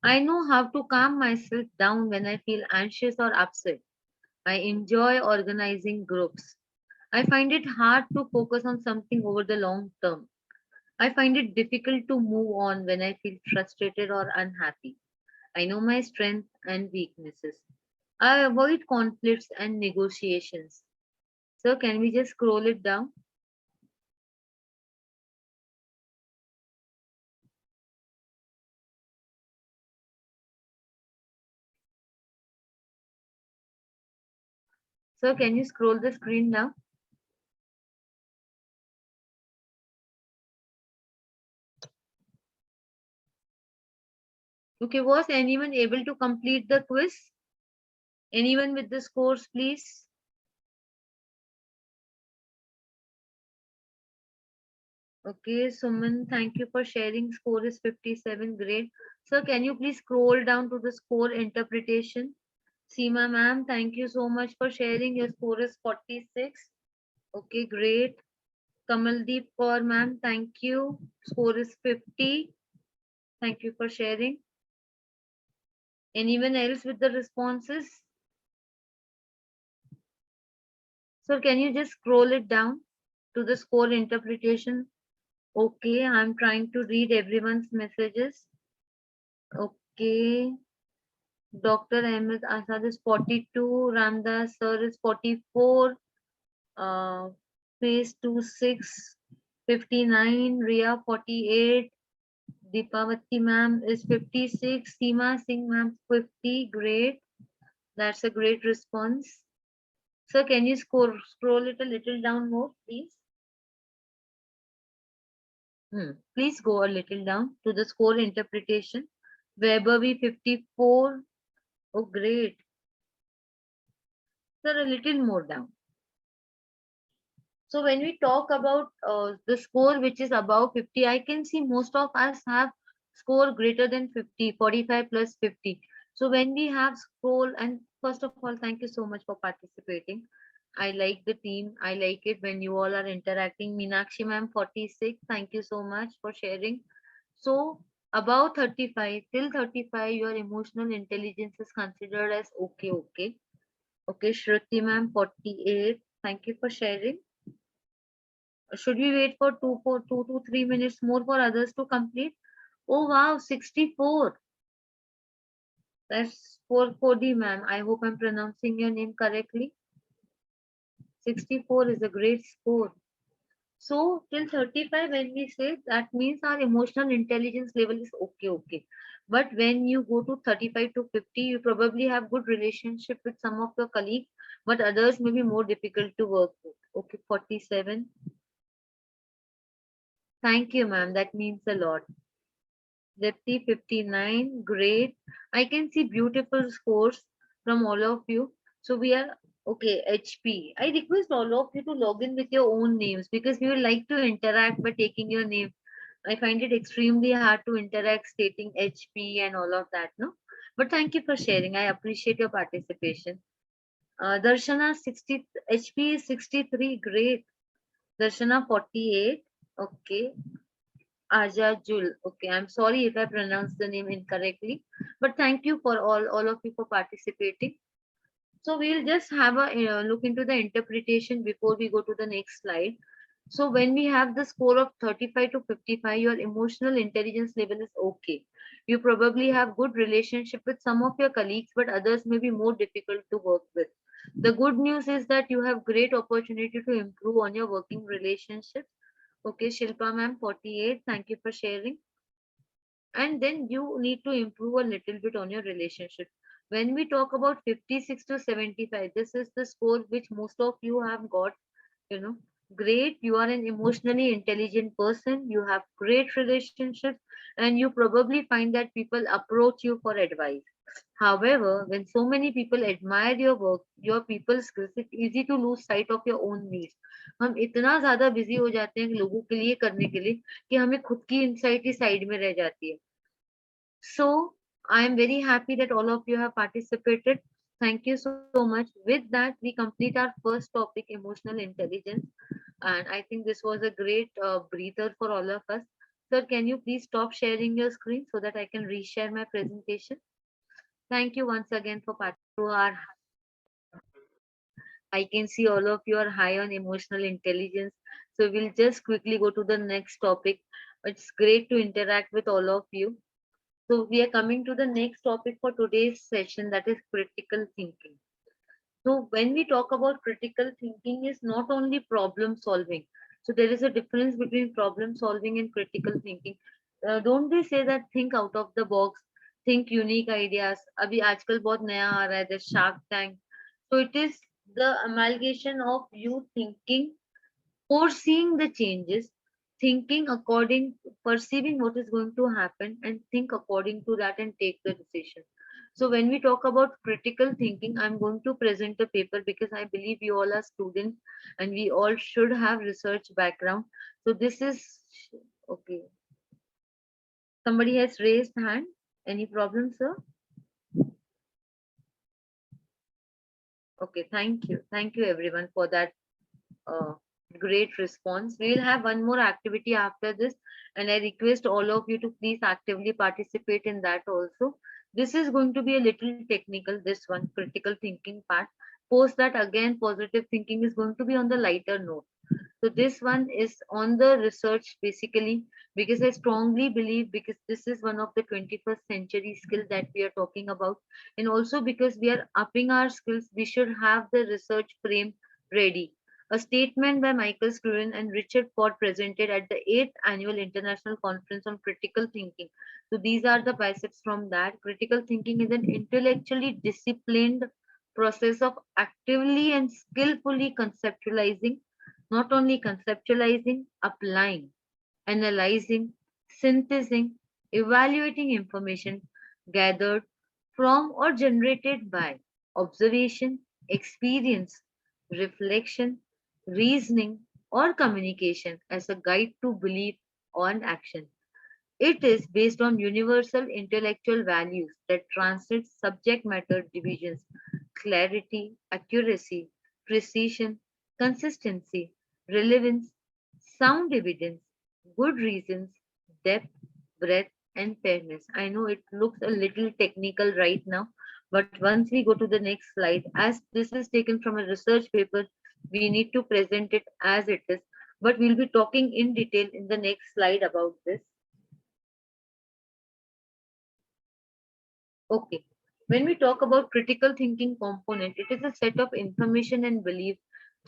I know how to calm myself down when I feel anxious or upset. I enjoy organizing groups. I find it hard to focus on something over the long term. I find it difficult to move on when I feel frustrated or unhappy. I know my strengths and weaknesses. I avoid conflicts and negotiations. So can we just scroll it down? So can you scroll the screen down? Okay, was anyone able to complete the quiz? Anyone with the scores, please? Okay, Suman, thank you for sharing. Score is 57. Great. Sir, can you please scroll down to the score interpretation? Seema ma'am, thank you so much for sharing. Your score is 46. Okay, great. Kamaldeep Kaur ma'am, thank you. Score is 50. Thank you for sharing. Anyone else with the responses? Sir, can you just scroll it down to the score interpretation? Okay, I'm trying to read everyone's messages. Okay. Dr. Ahmed Asad is 42. Ramdas sir is 44. Phase 26, 59. Ria 48. Deepavati ma'am is 56. Seema Singh ma'am 50. Great. That's a great response. Sir, can you scroll it a little down more, please? Please go a little down to the score interpretation. Weber V 54. Oh, great. Sir, a little more down. So when we talk about the score which is above 50, I can see most of us have score greater than 50, 45 plus 50. So when we have scroll, and first of all, thank you so much for participating. I like the team. I like it when you all are interacting. Meenakshi ma'am 46, thank you so much for sharing. So above 35 till 35, your emotional intelligence is considered as okay, okay. Okay, Shruti ma'am 48, thank you for sharing. Should we wait for 2 to 3 minutes more for others to complete? Oh wow, 64. That's for Cody, ma'am. I hope I'm pronouncing your name correctly. 64 is a great score. So till 35, when we say that means our emotional intelligence level is okay, okay. But when you go to 35 to 50, you probably have good relationship with some of your colleagues, but others may be more difficult to work with. Okay, 47. Thank you, ma'am. That means a lot. Dipti 59, great. I can see beautiful scores from all of you. So we are okay. HP. I request all of you to log in with your own names because we would like to interact by taking your name. I find it extremely hard to interact stating HP and all of that, no? But thank you for sharing. I appreciate your participation. Darshana 60, HP is 63, great. Darshana 48, okay. Ajajul. Okay, I'm sorry if I pronounced the name incorrectly, but thank you for all of you for participating. So we'll just have a look into the interpretation before we go to the next slide. So when we have the score of 35 to 55, your emotional intelligence level is okay. You probably have good relationship with some of your colleagues, but others may be more difficult to work with. The good news is that you have great opportunity to improve on your working relationships. Okay, Shilpa ma'am, 48. Thank you for sharing. And then you need to improve a little bit on your relationship. When we talk about 56 to 75, this is the score which most of you have got, you know. Great, you are an emotionally intelligent person, you have great relationships, and you probably find that people approach you for advice. However, when so many people admire your work, your people skills, it's easy to lose sight of your own needs. हम इतना ज्यादा busy हो जाते हैं लोगों के लिए करने के लिए कि हमें खुद की इंसाइट ही साइड में रह जाती है. So I am very happy that all of you have participated. Thank you so much. With that, we complete our first topic, emotional intelligence. And I think this was a great breather for all of us. Sir, can you please stop sharing your screen so that I can reshare my presentation? Thank you once again for participating. I can see all of you are high on emotional intelligence. So we'll just quickly go to the next topic. It's great to interact with all of you. So we are coming to the next topic for today's session, that is critical thinking. So when we talk about critical thinking, is not only problem solving. So there is a difference between problem solving and critical thinking. Don't they say that think out of the box, think unique ideas? अभी आजकल बहुत नया आ रहा है, the Shark Tank. So it is the amalgamation of you thinking, foreseeing the changes, thinking according, perceiving what is going to happen, and think according to that and take the decision. So when we talk about critical thinking, I'm going to present a paper because I believe you all are students and we all should have research background. So this is okay. Somebody has raised hand. Any problem, sir? Okay, thank you. Thank you everyone for that uh, great response. We will have one more activity after this, and I request all of you to please actively participate in that also. This is going to be a little technical, this one, critical thinking part. Post that again, positive thinking is going to be on the lighter note. So this one is on the research basically, because I strongly believe, because this is one of the 21st century skill that we are talking about, and also because we are upping our skills, we should have the research frame ready. A statement by Michael Scrurin and Richard Ford presented at the 8th Annual International Conference on Critical Thinking. So these are the biceps from that. Critical thinking is an intellectually disciplined process of actively and skillfully conceptualizing, not only conceptualizing, applying, analyzing, synthesizing, evaluating information gathered from or generated by observation, experience, reflection, reasoning, or communication as a guide to belief or action. It is based on universal intellectual values that translate subject matter divisions: clarity, accuracy, precision, consistency, relevance, sound evidence, good reasons, depth, breadth, and fairness. I know it looks a little technical right now, but once we go to the next slide, as this is taken from a research paper, we need to present it as it is. But we'll be talking in detail in the next slide about this. Okay. When we talk about critical thinking component, it is a set of information and belief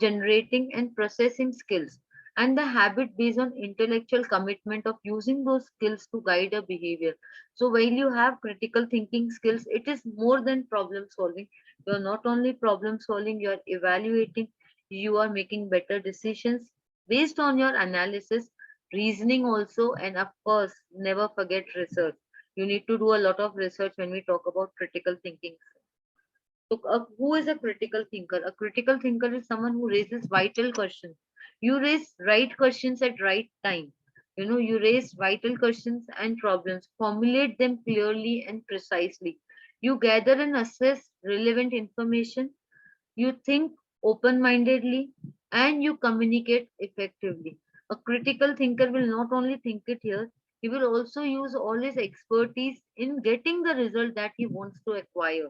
generating and processing skills and the habit based on intellectual commitment of using those skills to guide a behavior. So while you have critical thinking skills, it is more than problem solving. You are not only problem solving, you are evaluating, you are making better decisions based on your analysis, reasoning also, and of course, never forget research. You need to do a lot of research when we talk about critical thinking. So who is a critical thinker? A critical thinker is someone who raises vital questions. You raise right questions at right time. You raise vital questions and problems, formulate them clearly and precisely. You gather and assess relevant information, you think open mindedly, and you communicate effectively. A critical thinker will not only think it here, he will also use all his expertise in getting the result that he wants to acquire.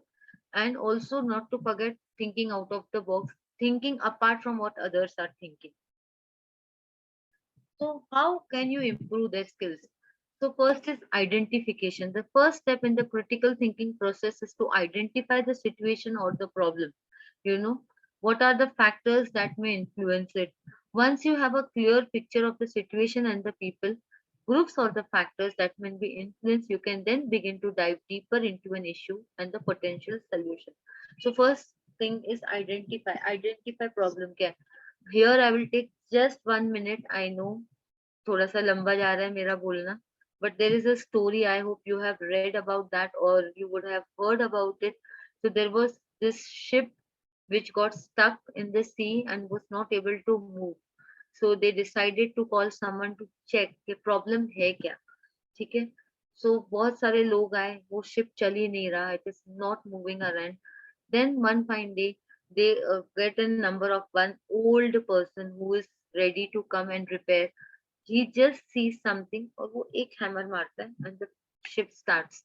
And also, not to forget, thinking out of the box, thinking apart from what others are thinking. So, how can you improve their skills? So, first is identification. The first step in the critical thinking process is to identify the situation or the problem. You know, what are the factors that may influence it? Once you have a clear picture of the situation and the people, groups, or the factors that may be influenced, you can then begin to dive deeper into an issue and the potential solution. So, first thing is identify. Identify problem. क्या है? Here I will take just 1 minute. I know थोड़ा सा लंबा जा रहा है मेरा बोलना, but there is a story. I hope you have read about that or you would have heard about it. So there was this ship which got stuck in the sea and was not able to move. So they decided to call someone to check कि problem है क्या. ठीक है. So बहुत सारे लोग आए, वो ship चल ही नहीं रहा, it is not moving around. Then one fine day they get a number of one old person who is ready to come and repair. He just sees something और वो एक हैमर मारता है and the ship starts.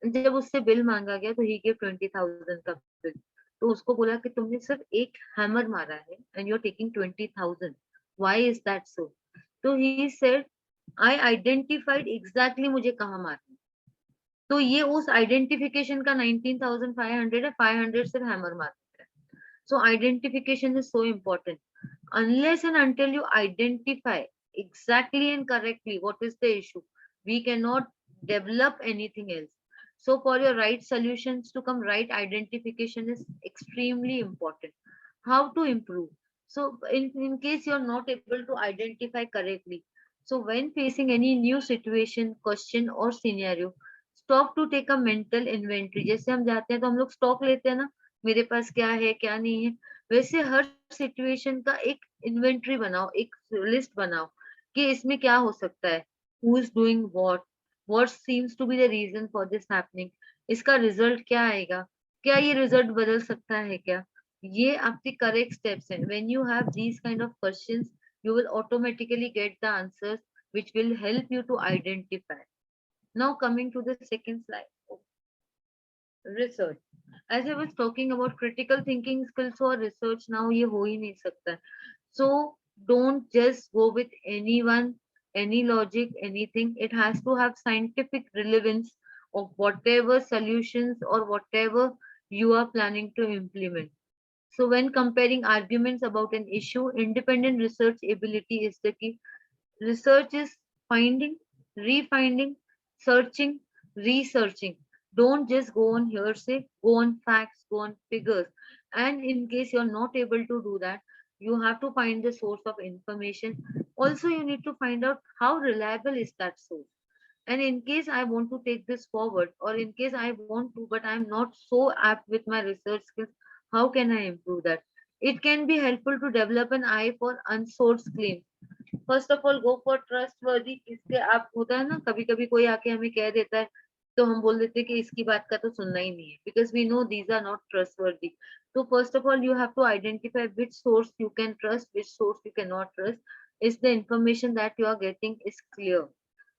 जब उससे bill मांगा गया तो he gave 20,000 का बिल. तो उसको बोला कि तुमने सिर्फ एक हैमर मारा है and you're taking 20,000. Why is that so? So he said, I identified exactly मुझे कहाँ मारना है. तो ये उस आइडेंटिफिकेशन का 19,500 है, 500 सिर्फ हैमर मारते हैं. So identification is so important. Unless and until you identify exactly and correctly what is the issue, we cannot develop anything else. So for your right solutions to come, right identification is extremely important. How to improve? So in case you're not able to identify correctly, so when facing any new situation, question or scenario, stop to take a mental inventory. जैसे हम जाते हैं तो हम लोग stock लेते हैं ना, मेरे पास क्या है क्या नहीं है, वैसे हर सिचुएशन का एक इन्वेंट्री बनाओ, एक लिस्ट बनाओ कि इसमें क्या हो सकता है, who is doing what seems to be the reason for this happening, इसका रिजल्ट क्या आएगा, क्या ये रिजल्ट बदल सकता है क्या. ये आपके करेक्ट स्टेप्स हैं. When you have these kind of questions, you will automatically get the answers which will help you to identify. Now coming to the second slide, research. As I was talking about critical thinking skills or research, now ये हो ही नहीं सकता. So don't just go with anyone, any logic, anything. It has to have scientific relevance of whatever solutions or whatever you are planning to implement. So when comparing arguments about an issue, independent research ability is the key. Research is finding, refinding, searching, researching. Don't just go on hearsay, go on facts, go on figures. And in case you're not able to do that, you have to find the source of information. Also, you need to find out how reliable is that source. And in case I want to take this forward, or in case I want to, but I'm not so apt with my research skills, how can I improve that? It can be helpful to develop an eye for unsourced claims. First of all go for trustworthy. इसके आप होता है ना, कभी कभी कोई आके हमें कह देता है तो हम बोल देते हैं कि इसकी बात का तो सुनना ही नहीं है, because we know these are not trustworthy. तो first of all you have to identify which source you can trust, which source you can not trust. Is the information that you are getting is clear?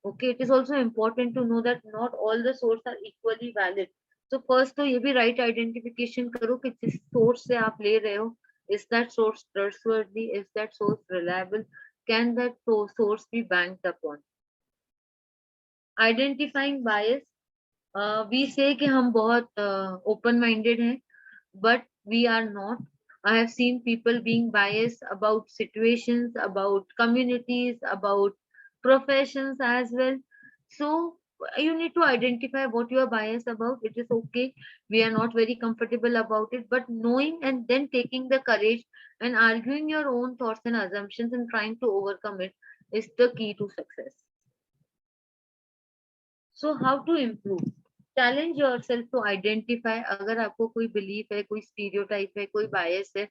Okay, it is also important to know that not all the sources are equally valid. So first तो ये भी right identification करो कि जिस source से आप ले रहे हो, is that source trustworthy, is that source reliable, can that source be banked upon. Identifying bias, we say कि हम बहुत open minded हैं, but we are not. I have seen people being biased about situations, about communities, about professions as well. So you need to identify what you are biased about. It is okay. We are not very comfortable about it, but knowing and then taking the courage and arguing your own thoughts and assumptions and trying to overcome it is the key to success. So how to improve? Challenge yourself to identify. अगर आपको कोई belief है, कोई stereotype है, कोई bias है,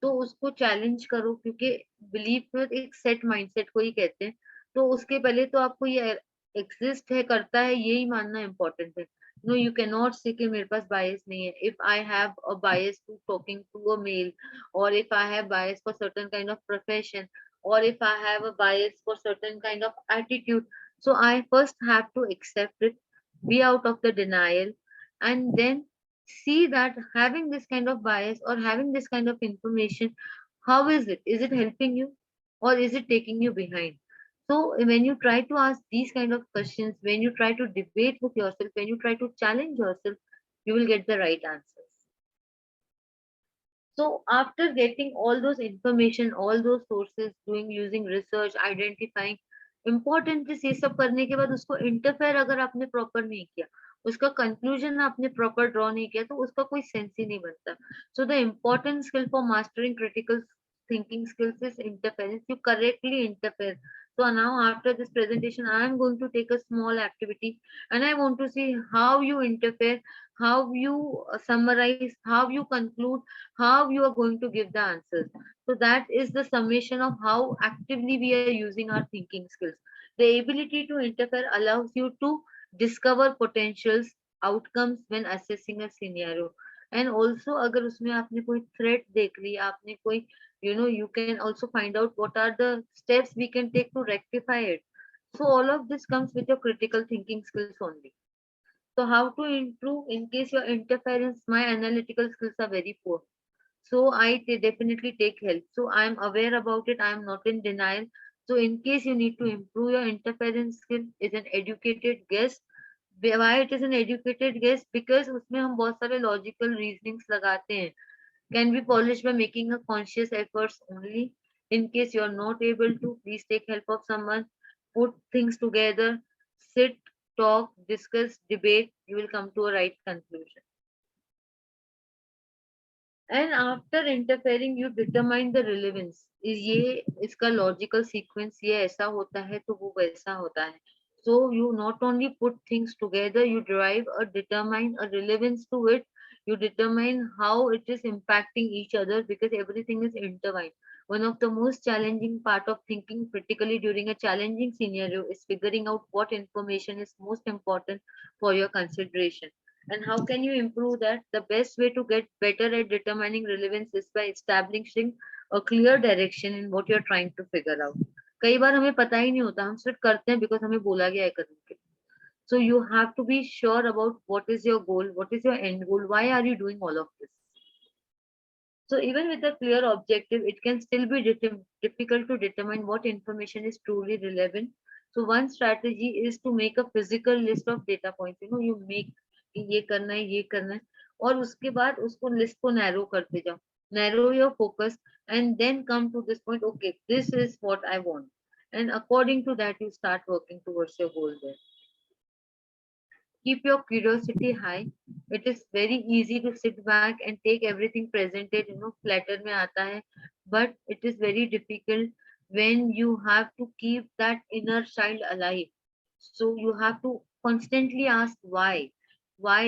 तो उसको challenge करो, क्योंकि belief एक set mindset को ही कहते हैं. तो उसके पहले तो आपको ये exist है, करता है, यही मानना important है. No, you cannot say कि मेरे पास bias नहीं है. If I have a bias to talking to a male, or if I have bias for certain kind of profession, or if I have a bias for certain kind of attitude, so I first have to accept it, be out of the denial, and then see that having this kind of bias or having this kind of information, how is it? Is it helping you or is it taking you behind? So when you try to ask these kind of questions, when you try to debate with yourself, when you try to challenge yourself, you will get the right answers. So after getting all those information, all those sources, using research, identifying, important is ये सब करने के बाद उसको interfere अगर आपने proper नहीं किया, उसका कंक्लूजन आपने प्रॉपर ड्रॉ नहीं किया, तो उसका कोई सेंस ही नहीं बनता. So the important skill for mastering critical thinking skills is interference. You correctly interfere. So now after this presentation, I am going to take a small activity and I want to see how you interfere, how you summarize, how you conclude, how you are going to give the answers. So that is the summation of how actively we are using our thinking skills. The ability to interfere allows you to discover potentials, outcomes when assessing a scenario. And also अगर उसमें आपने कोई threat देख ली, आपने कोई you can also find out what are the steps we can take to rectify it. So all of this comes with your critical thinking skills only. So how to improve? In case your interference, my analytical skills are very poor, so I definitely take help. So I am aware about it, I am not in denial. So in case you need to improve your interference skill, is an educated guess, Why it is an educated guess? Because उसमें हम बहुत सारे logical reasonings लगाते हैं. Can be polished by making a conscious efforts only. In case you are not able to, please take help of someone. Put things together. Sit, talk, discuss, debate. You will come to a right conclusion. And after interfering, you determine the relevance. ये इसका logical sequence ये ऐसा होता है तो वो वैसा होता है. So you not only put things together, you derive or determine a relevance to it. You determine how it is impacting each other because everything is intertwined. One of the most challenging part of thinking critically during a challenging scenario is figuring out what information is most important for your consideration. And how can you improve that? The best way to get better at determining relevance is by establishing a clear direction in what you're trying to figure out. कई बार हमें पता ही नहीं होता, हम सिर्फ करते हैं because हमें बोला गया है करने के. So you have to be sure about what is your goal, what is your end goal, why are you doing all of this. So even with a clear objective, it can still be difficult to determine what information is truly relevant. So one strategy is to make a physical list of data points. You make ये करना है, ये करना है, और उसके बाद उसको list को narrow करते जाओ. Narrow your focus and then come to this point. Okay, this is what I want, and according to that, you start working towards your goal there. Keep your curiosity high. It is very easy to sit back and take everything presented, platter में आता है, but it is very difficult when you have to keep that inner child alive. So you have to constantly ask why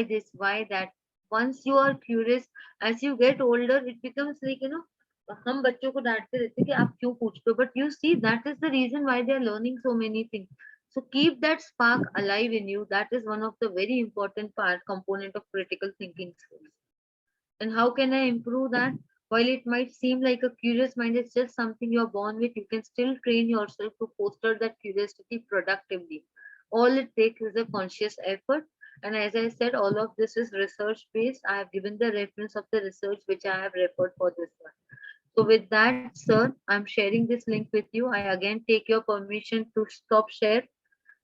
this, why that. Once you are curious, as you get older, it becomes like, हम बच्चों को डांटते रहते हैं कि आप क्यों पूछते हो, but you see that is the reason why they are learning so many things. So keep that spark alive in you. That is one of the very important component of critical thinking skills. And how can I improve that? While it might seem like a curious mind is just something you're born with, you can still train yourself to foster that curiosity productively. All it takes is a conscious effort. And as I said, all of this is research based. I have given the reference of the research which I have referred for this one. So with that, sir, I'm sharing this link with you. I again take your permission to stop share.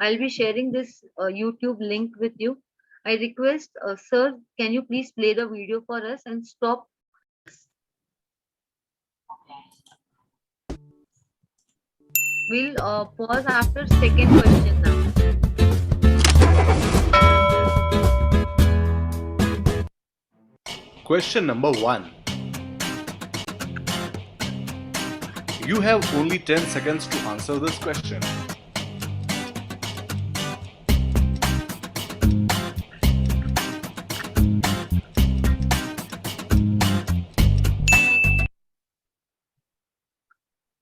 I'll be sharing this YouTube link with you. I request, sir, can you please play the video for us and stop? We'll pause after second question now. Question number 1. You have only 10 seconds to answer this question.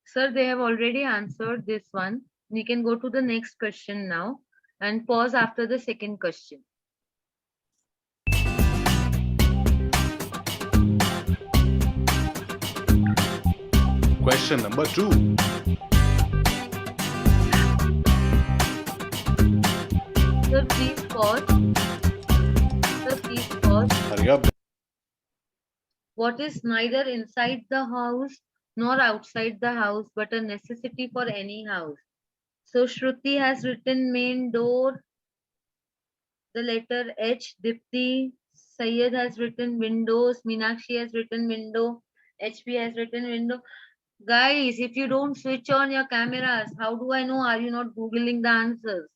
Sir, they have already answered this one. We can go to the next question now and pause after the second question. Question number 2. Sir, please pause. Sir, please pause. Hurry up. What is neither inside the house nor outside the house, but a necessity for any house? So Shruti has written main door, the letter H. Dipti, Syed has written windows, Meenakshi has written window, HP has written window. Guys, if you don't switch on your cameras, how do I know? Are you not Googling the answers?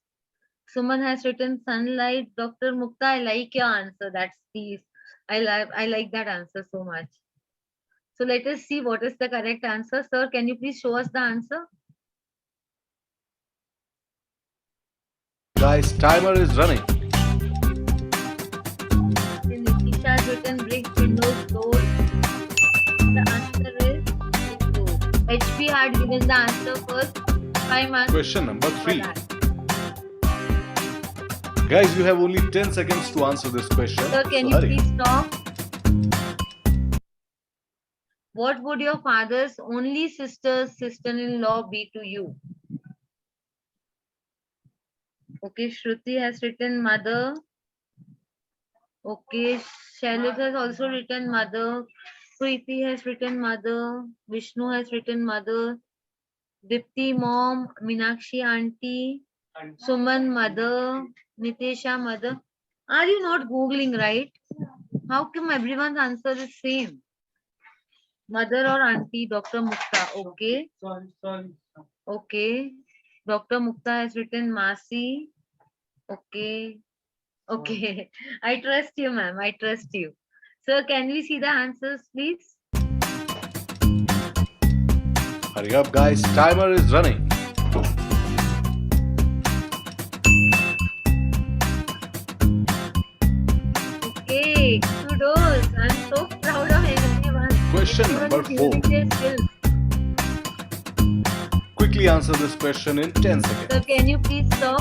Suman has written sunlight. Dr. Mukta, I like your answer. That's peace. I like that answer so much. So let us see what is the correct answer. Sir, can you please show us the answer? Guys, timer is running. Nisha has written brick, windows, doors. The answer is windows. HP had given the answer first. 5 marks. Question number for 3. that. Guys, you have only 10 seconds to answer this question. Sir, can so you hurry. please stop? What would your father's only sister-in-law be to you? Okay, Shruti has written mother. Okay, Shailit has also written mother. Preeti has written mother. Vishnu has written mother. Dipti mom. Meenakshi auntie. Suman mother. Nitesha, mother. Are you not Googling, right? How come everyone's answer is same? Mother or auntie, Dr. Mukta. Okay. Okay. Dr. Mukta has written Masi. Okay. Okay. I trust you, ma'am. I trust you. Sir, can we see the answers, please? Hurry up, guys. Timer is running. Okay. Kudos. I'm so proud of everyone. Question Everyone number is 4. using their skills. Quickly answer this question in 10 seconds. Sir, can you please stop?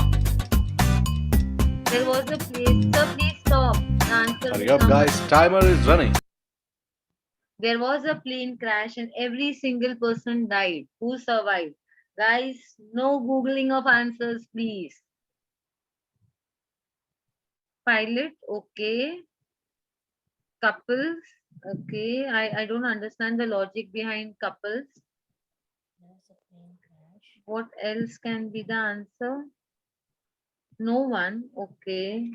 There was a place. Sir, please stop. The answer Hurry will up, come. guys. Timer is running. There was a plane crash and every single person died. Who survived? Guys, no Googling of answers, please. Pilot, okay. Couples, okay. I don't understand the logic behind couples. What else can be the answer? No one, okay.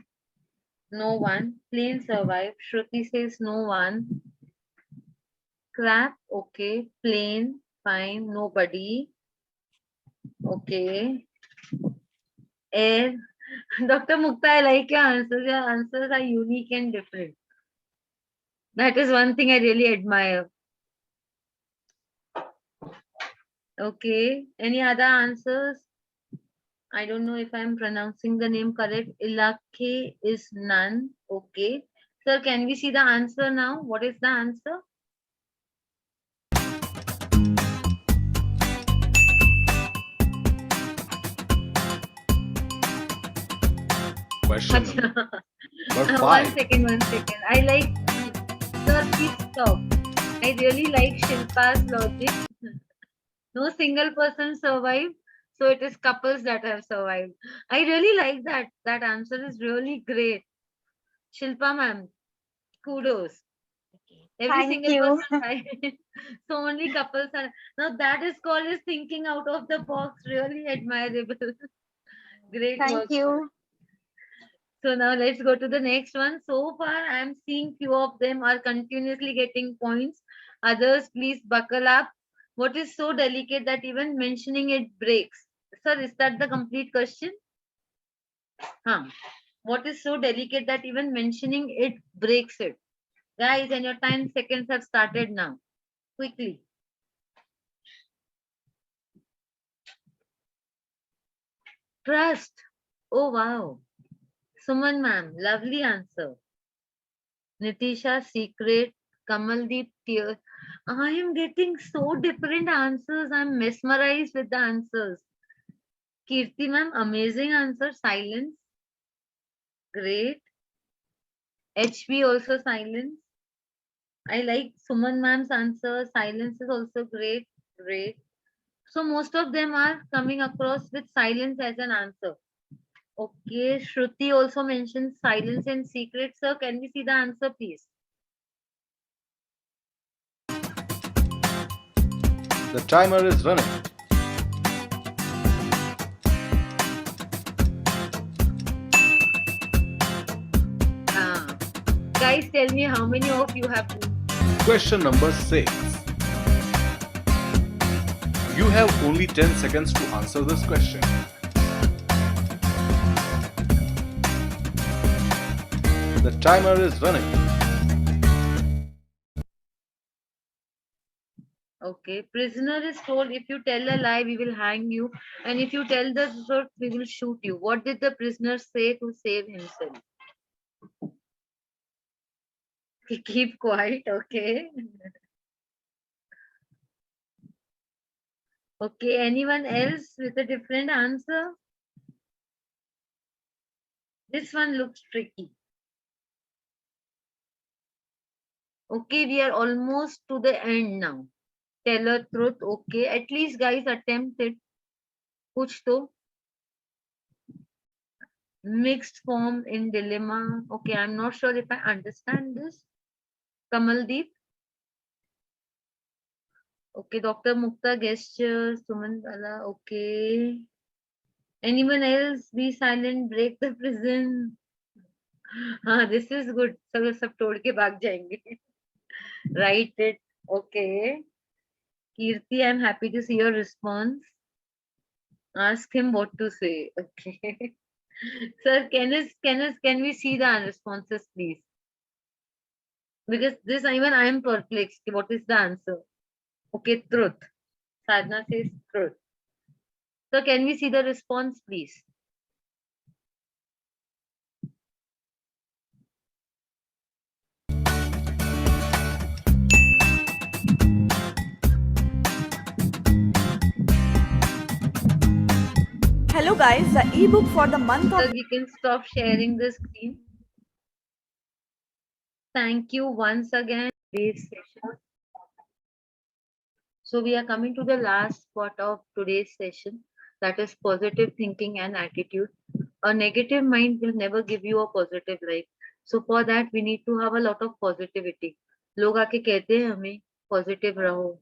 No one. Plane survived. Shruti says no one. Crap, okay. Plane, fine. Nobody. Okay. Air. Dr. Mukta, I like your answers. Your answers are unique and different. That is one thing I really admire. Okay. Any other answers? I don't know if I'm pronouncing the name correct. Ilake is none. Okay. Sir, can we see the answer now? What is the answer? Question number 5. One second. I like, sir, please stop. I really like Shilpa's logic. No single person survived, so it is couples that have survived. I really like that. That answer is really great. Shilpa ma'am, kudos. Every Thank single you. person died. So only couples are. Now that is called as thinking out of the box. Really admirable. Great Thank work. you. So now let's go to the next one. So far, I am seeing few of them are continuously getting points. Others, please buckle up. What is so delicate that even mentioning it breaks? Sir, is that the complete question? Huh. What is so delicate that even mentioning it breaks it? Guys, and your 10 seconds have started now. Quickly. Trust. Oh, wow. Suman ma'am, lovely answer. Nitisha, secret. Kamaldeep, tears. I am getting so different answers. I'm mesmerized with the answers. Kirti ma'am, amazing answer. Silence. Great. HP also silence. I like Suman ma'am's answer. Silence is also great. Great. So most of them are coming across with silence as an answer. Okay. Shruti also mentioned silence and secret. Sir, can we see the answer, please? The timer is running. Ah. Guys, tell me how many of you have. Question number 6. You have only 10 seconds to answer this question. The timer is running. Okay. Prisoner is told if you tell a lie, we will hang you. And if you tell the truth, we will shoot you. What did the prisoner say to save himself? Keep quiet. Okay. Okay. Anyone else with a different answer? This one looks tricky. Okay. We are almost to the end now. Tell a truth. Okay. At least, guys, attempt it. Kuch to. Mixed form in dilemma. Okay. I'm not sure if I understand this. Kamaldeep. Okay, Dr. Mukta gesture, Suman Bala, okay. Anyone else? Be silent, break the prison. हाँ, this is good. सब तोड़ के भाग जाएंगे. Write it. Okay. Kirti, I'm happy to see your response. Ask him what to say. Okay. Sir, can we see the responses, please? Because this even I am perplexed. What is the answer? Okay, truth. Sadhna says truth. So can we see the response, please? Hello guys, the ebook for the month of Sir, we can stop sharing the screen. Thank you once again. Today's session. So we are coming to the last part of today's session, that is positive thinking and attitude. A negative mind will never give you a positive life. So for that we need to have a lot of positivity. लोग आके कहते हैं हमें positive रहो,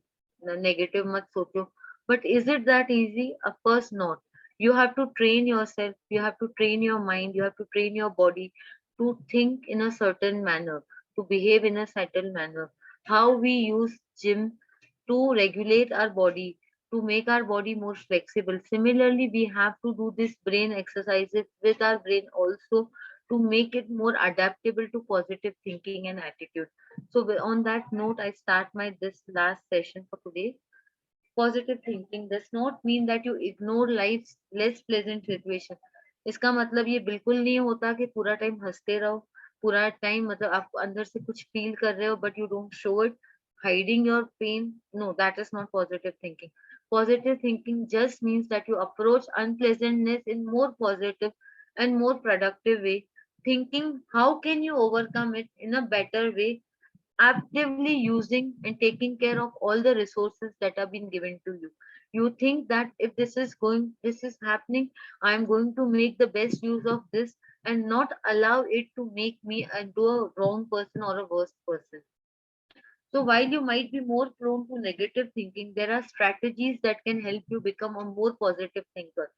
negative मत सोचो. But is it that easy? Of course not. You have to train yourself. You have to train your mind. You have to train your body to think in a certain manner, to behave in a certain manner. How we use gym to regulate our body, to make our body more flexible. Similarly, we have to do this brain exercises with our brain also to make it more adaptable to positive thinking and attitude. So on that note, I start my this last session for today. Positive thinking does not mean that you ignore life's less pleasant situation. इसका मतलब ये बिल्कुल नहीं होता कि पूरा time हंसते रहो, पूरा टाइम मतलब आप अंदर से कुछ फील कर रहे हो but you don't show it, hiding your pain. No, that is not positive thinking. Positive thinking just means that you approach unpleasantness in more positive and more productive way, thinking how can you overcome it in a better way, actively using and taking care of all the resources that have been given to you. You think that if this is happening, I am going to make the best use of this and not allow it to make me into a wrong person or a worse person. So while you might be more prone to negative thinking, there are strategies that can help you become a more positive thinker.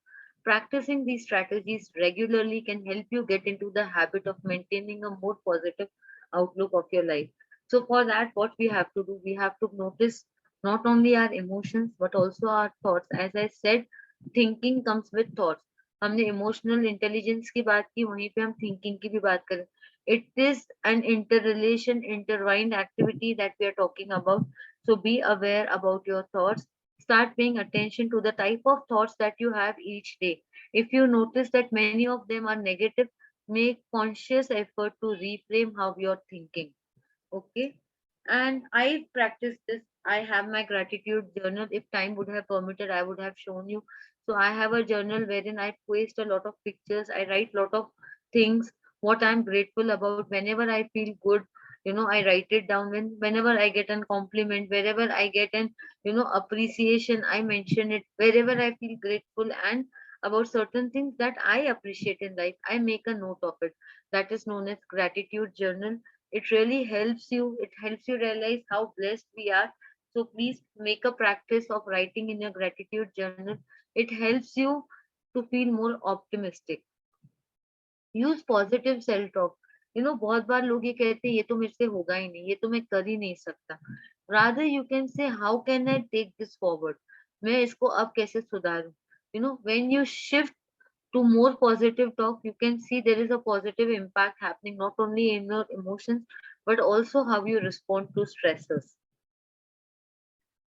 Practicing these strategies regularly can help you get into the habit of maintaining a more positive outlook of your life. So for that, what we have to do, we have to notice not only our emotions but also our thoughts. As I said, thinking comes with thoughts. हमने emotional intelligence की बात की, वहीं पे हम thinking की भी बात करें. It is an interrelation, intertwined activity that we are talking about. So be aware about your thoughts. Start paying attention to the type of thoughts that you have each day. If you notice that many of them are negative, make conscious effort to reframe how you're thinking. Okay. And I practice this. I have my gratitude journal. If time would have permitted, I would have shown you. So I have a journal wherein I post a lot of pictures. I write a lot of things, what I'm grateful about. Whenever I feel good, I write it down. Whenever I get a compliment, wherever I get an appreciation, I mention it. Wherever I feel grateful and about certain things that I appreciate in life, I make a note of it. That is known as gratitude journal. It really helps you. It helps you realize how blessed we are. So please make a practice of writing in your gratitude journal. It helps you to feel more optimistic. Use positive self talk. बहुत बार लोग ये कहते हैं ये तो मेरे से होगा ही नहीं, ये तो मैं कर ही नहीं सकता. Rather you can say how can I take this forward, मैं इसको अब कैसे सुधारूं. When you shift to more positive talk, you can see there is a positive impact happening not only in your emotions but also how you respond to stressors.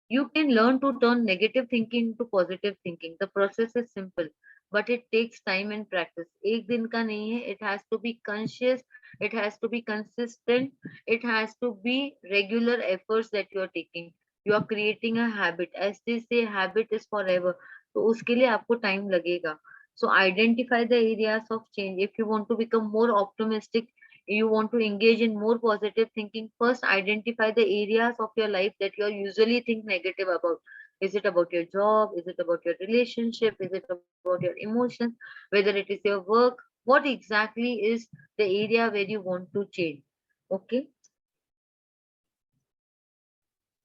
You can learn to turn negative thinking into positive thinking. The process is simple, but it takes time and practice. एक दिन का नहीं है. It has to be conscious. It has to be consistent. It has to be regular efforts that you are taking. You are creating a habit. As they say, habit is forever. तो उसके लिए आपको time लगेगा. So identify the areas of change. If you want to become more optimistic, you want to engage in more positive thinking, first identify the areas of your life that you usually think negative about. Is it about your job? Is it about your relationship? Is it about your emotions? Whether it is your work? What exactly is the area where you want to change? Okay.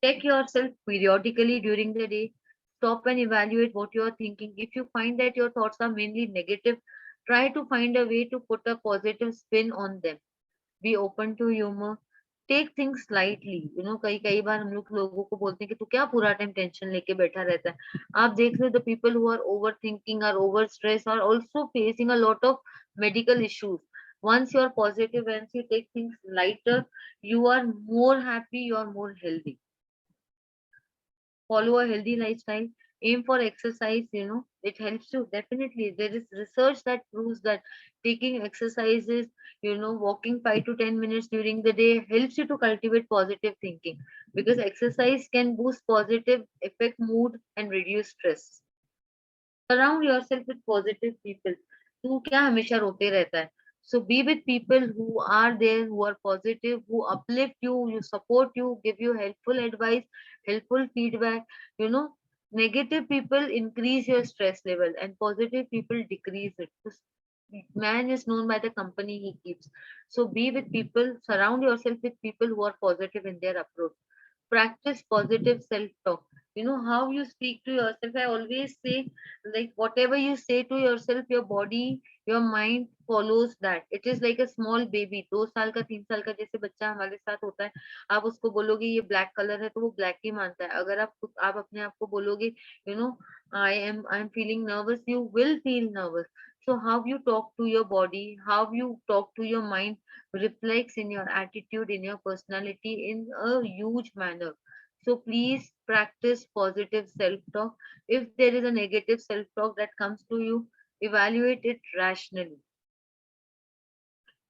Check yourself periodically during the day. Stop and evaluate what you are thinking. If you find that your thoughts are mainly negative, try to find a way to put a positive spin on them. Be open to humor. Take things lightly. कई बार हम लोग लोगों को बोलते हैं कि तू क्या पूरा टाइम टेंशन लेके बैठा रहता है. आप देख लो, the people who are overthinking, are over stressed, are also facing a lot of medical issues. Once you are positive, once you take things lighter, you are more happy, you are more healthy. Follow a healthy lifestyle. Aim for exercise. It helps you. Definitely, there is research that proves that taking exercises, walking 5 to 10 minutes during the day helps you to cultivate positive thinking, because exercise can boost positive affect mood and reduce stress. Surround yourself with positive people. तू क्या हमेशा रोते रहता है? So be with people who are there, who are positive, who uplift you, you support you, give you helpful advice, helpful feedback. You know, Negative people increase your stress level and positive people decrease it. This man is known by the company he keeps. So be with people, surround yourself with people who are positive in their approach. Practice positive self-talk. How you speak to yourself. I always say, like, whatever you say to yourself, your body, your mind follows that. It is like a small baby. 2 साल का 3 साल का जैसे बच्चा हमारे साथ होता है. आप उसको बोलोगे ये ब्लैक कलर है तो वो ब्लैक ही मानता है. अगर आप अपने आप को बोलोगे, I am feeling nervous, you will feel nervous. So how you talk to your body, how you talk to your mind reflects in your attitude, in your personality in a huge manner. So please practice positive self-talk. If there is a negative self-talk that comes to you, evaluate it rationally.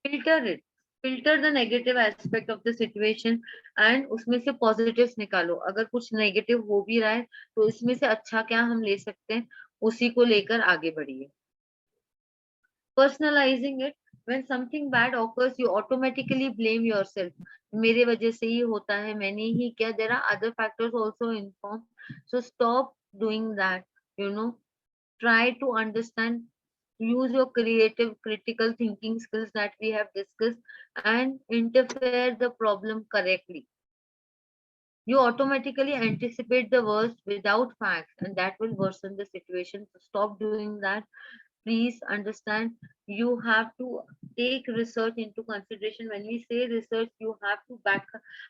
Filter it. Filter the negative aspect of the situation and उसमें से positives निकालो. अगर कुछ negative हो भी रहा है तो इसमें से अच्छा क्या हम ले सकते हैं, उसी को लेकर आगे बढ़िए. Personalizing it. When something bad occurs, you automatically blame yourself. मेरे वजह से ही होता है, मैंने ही क्या. There are other factors also involved. So stop doing that. Try to understand. Use your creative, critical thinking skills that we have discussed and interfere the problem correctly. You automatically anticipate the worst without facts, and that will worsen the situation. So stop doing that. Please understand, you have to take research into consideration. When we say research, you have to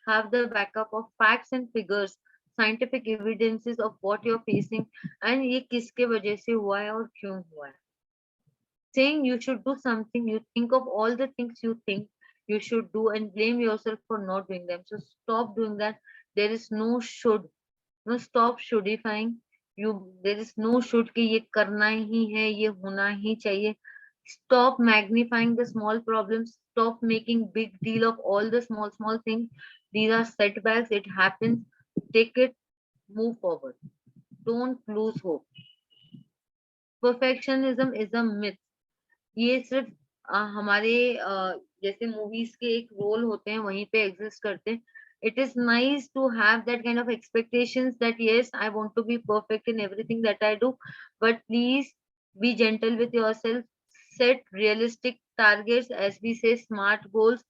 have the backup of facts and figures, scientific evidences of what you're facing and ये किसके वजह से हुआ है और क्यों हुआ है. Saying you should do something, you think of all the things you think you should do and blame yourself for not doing them. So stop doing that. There is no should. Stop shouldifying. There is no should कि ये करना ही है, ये होना ही चाहिए. Stop magnifying the small problems. Stop making big deal of all the small things. These are setbacks. It happens. Take it. Move forward. Don't lose hope. Perfectionism is a myth. ये सिर्फ हमारे जैसे मूवीज के एक role होते हैं वहीं पे एग्जिस्ट करते हैं. It is nice to have that kind of expectations that yes, I want to be perfect in everything that I do, but please be gentle with yourself. Set realistic targets, as we say, smart goals.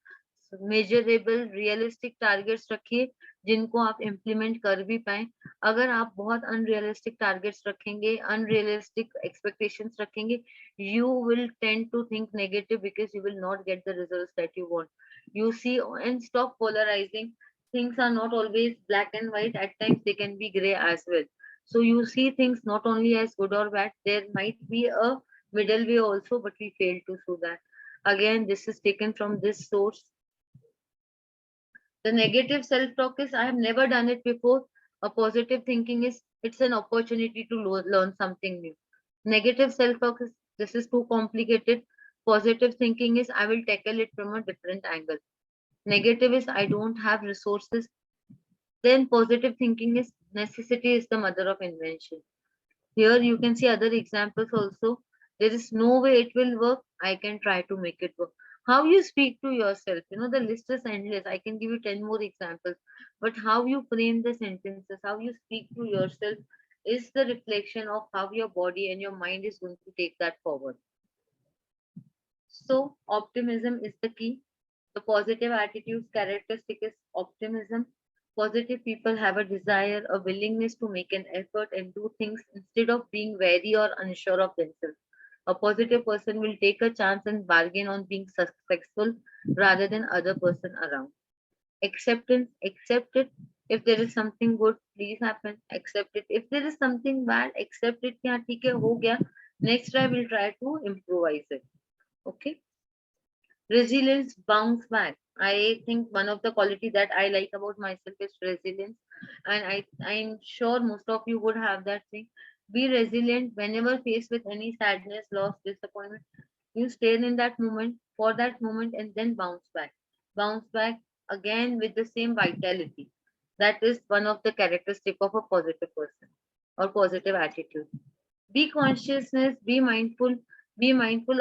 Measurable realistic targets रखिए जिनको आप implement कर भी पाए. अगर आप बहुत unrealistic targets रखेंगे, अनरियलिस्टिक एक्सपेक्टेशंस रखेंगे, you will tend to think negative because you will not get the results that you want. You see, and stop polarizing. Things are not always black and white. At times they can be gray as well. So you see things not only as good or bad. There might be a middle way also, but we fail to show that. Again, this is taken from this source. The negative self-talk is, I have never done it before. A positive thinking is, it's an opportunity to learn something new. Negative self-talk is, this is too complicated. Positive thinking is, I will tackle it from a different angle. Negative is, I don't have resources. Then positive thinking is, necessity is the mother of invention. Here you can see other examples also. There is no way it will work. I can try to make it work. How you speak to yourself, the list is endless. I can give you 10 more examples. But how you frame the sentences, how you speak to yourself is the reflection of how your body and your mind is going to take that forward. So optimism is the key. The positive attitude's characteristic is optimism. Positive people have a desire, a willingness to make an effort and do things instead of being wary or unsure of themselves. A positive person will take a chance and bargain on being successful rather than other person around. Acceptance, accept it. If there is something good, please happen, accept it. If there is something bad, accept it. Yeah, ठीक है, हो गया. Next try, we'll try to improvise it. Okay. Resilience, bounce back. I think one of the quality that I like about myself is resilience, and I'm sure most of you would have that thing. Be resilient whenever faced with any sadness, loss, disappointment. You stay in that moment for that moment and then bounce back. Bounce back again with the same vitality. That is one of the characteristic of a positive person or positive attitude. Be consciousness, be mindful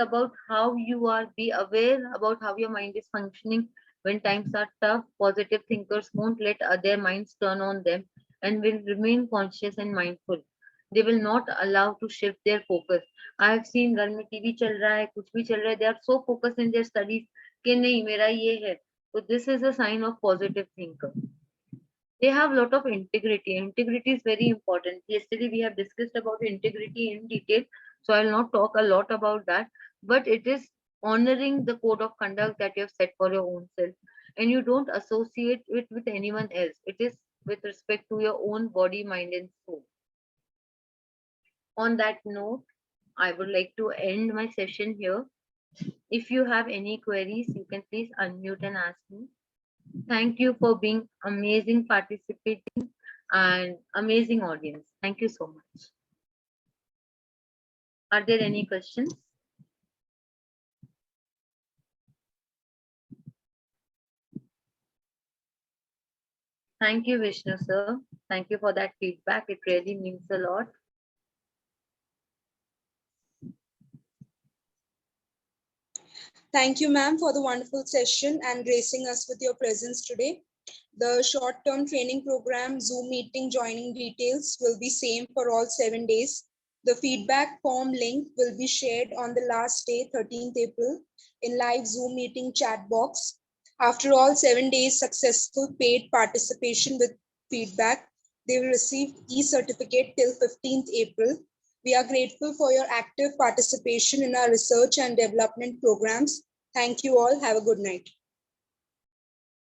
about how you are, be aware about how your mind is functioning when times are tough. Positive thinkers won't let their minds turn on them and will remain conscious and mindful. They will not allow to shift their focus. I have seen घर में TV चल रहा है, कुछ भी चल रहा है, they are so focused in their studies कि नहीं मेरा ये है. So this is a sign of positive thinker. They have a lot of integrity. Integrity is very important. Yesterday we have discussed about integrity in detail, so I'll not talk a lot about that, but it is honoring the code of conduct that you have set for your own self, and you don't associate it with anyone else. It is with respect to your own body, mind, and soul. On that note, I would like to end my session here. If you have any queries, you can please unmute and ask me. Thank you for being amazing participating and amazing audience. Thank you so much. Are there any questions? Thank you, Vishnu sir. Thank you for that feedback. It really means a lot. Thank you, ma'am, for the wonderful session and gracing us with your presence today. The short-term training program Zoom meeting joining details will be same for all 7 days. The feedback form link will be shared on the last day, 13th April, in live Zoom meeting chat box. After all 7 days successful paid participation with feedback, they will receive e-certificate till 15th April. We are grateful for your active participation in our research and development programs. Thank you all. Have a good night.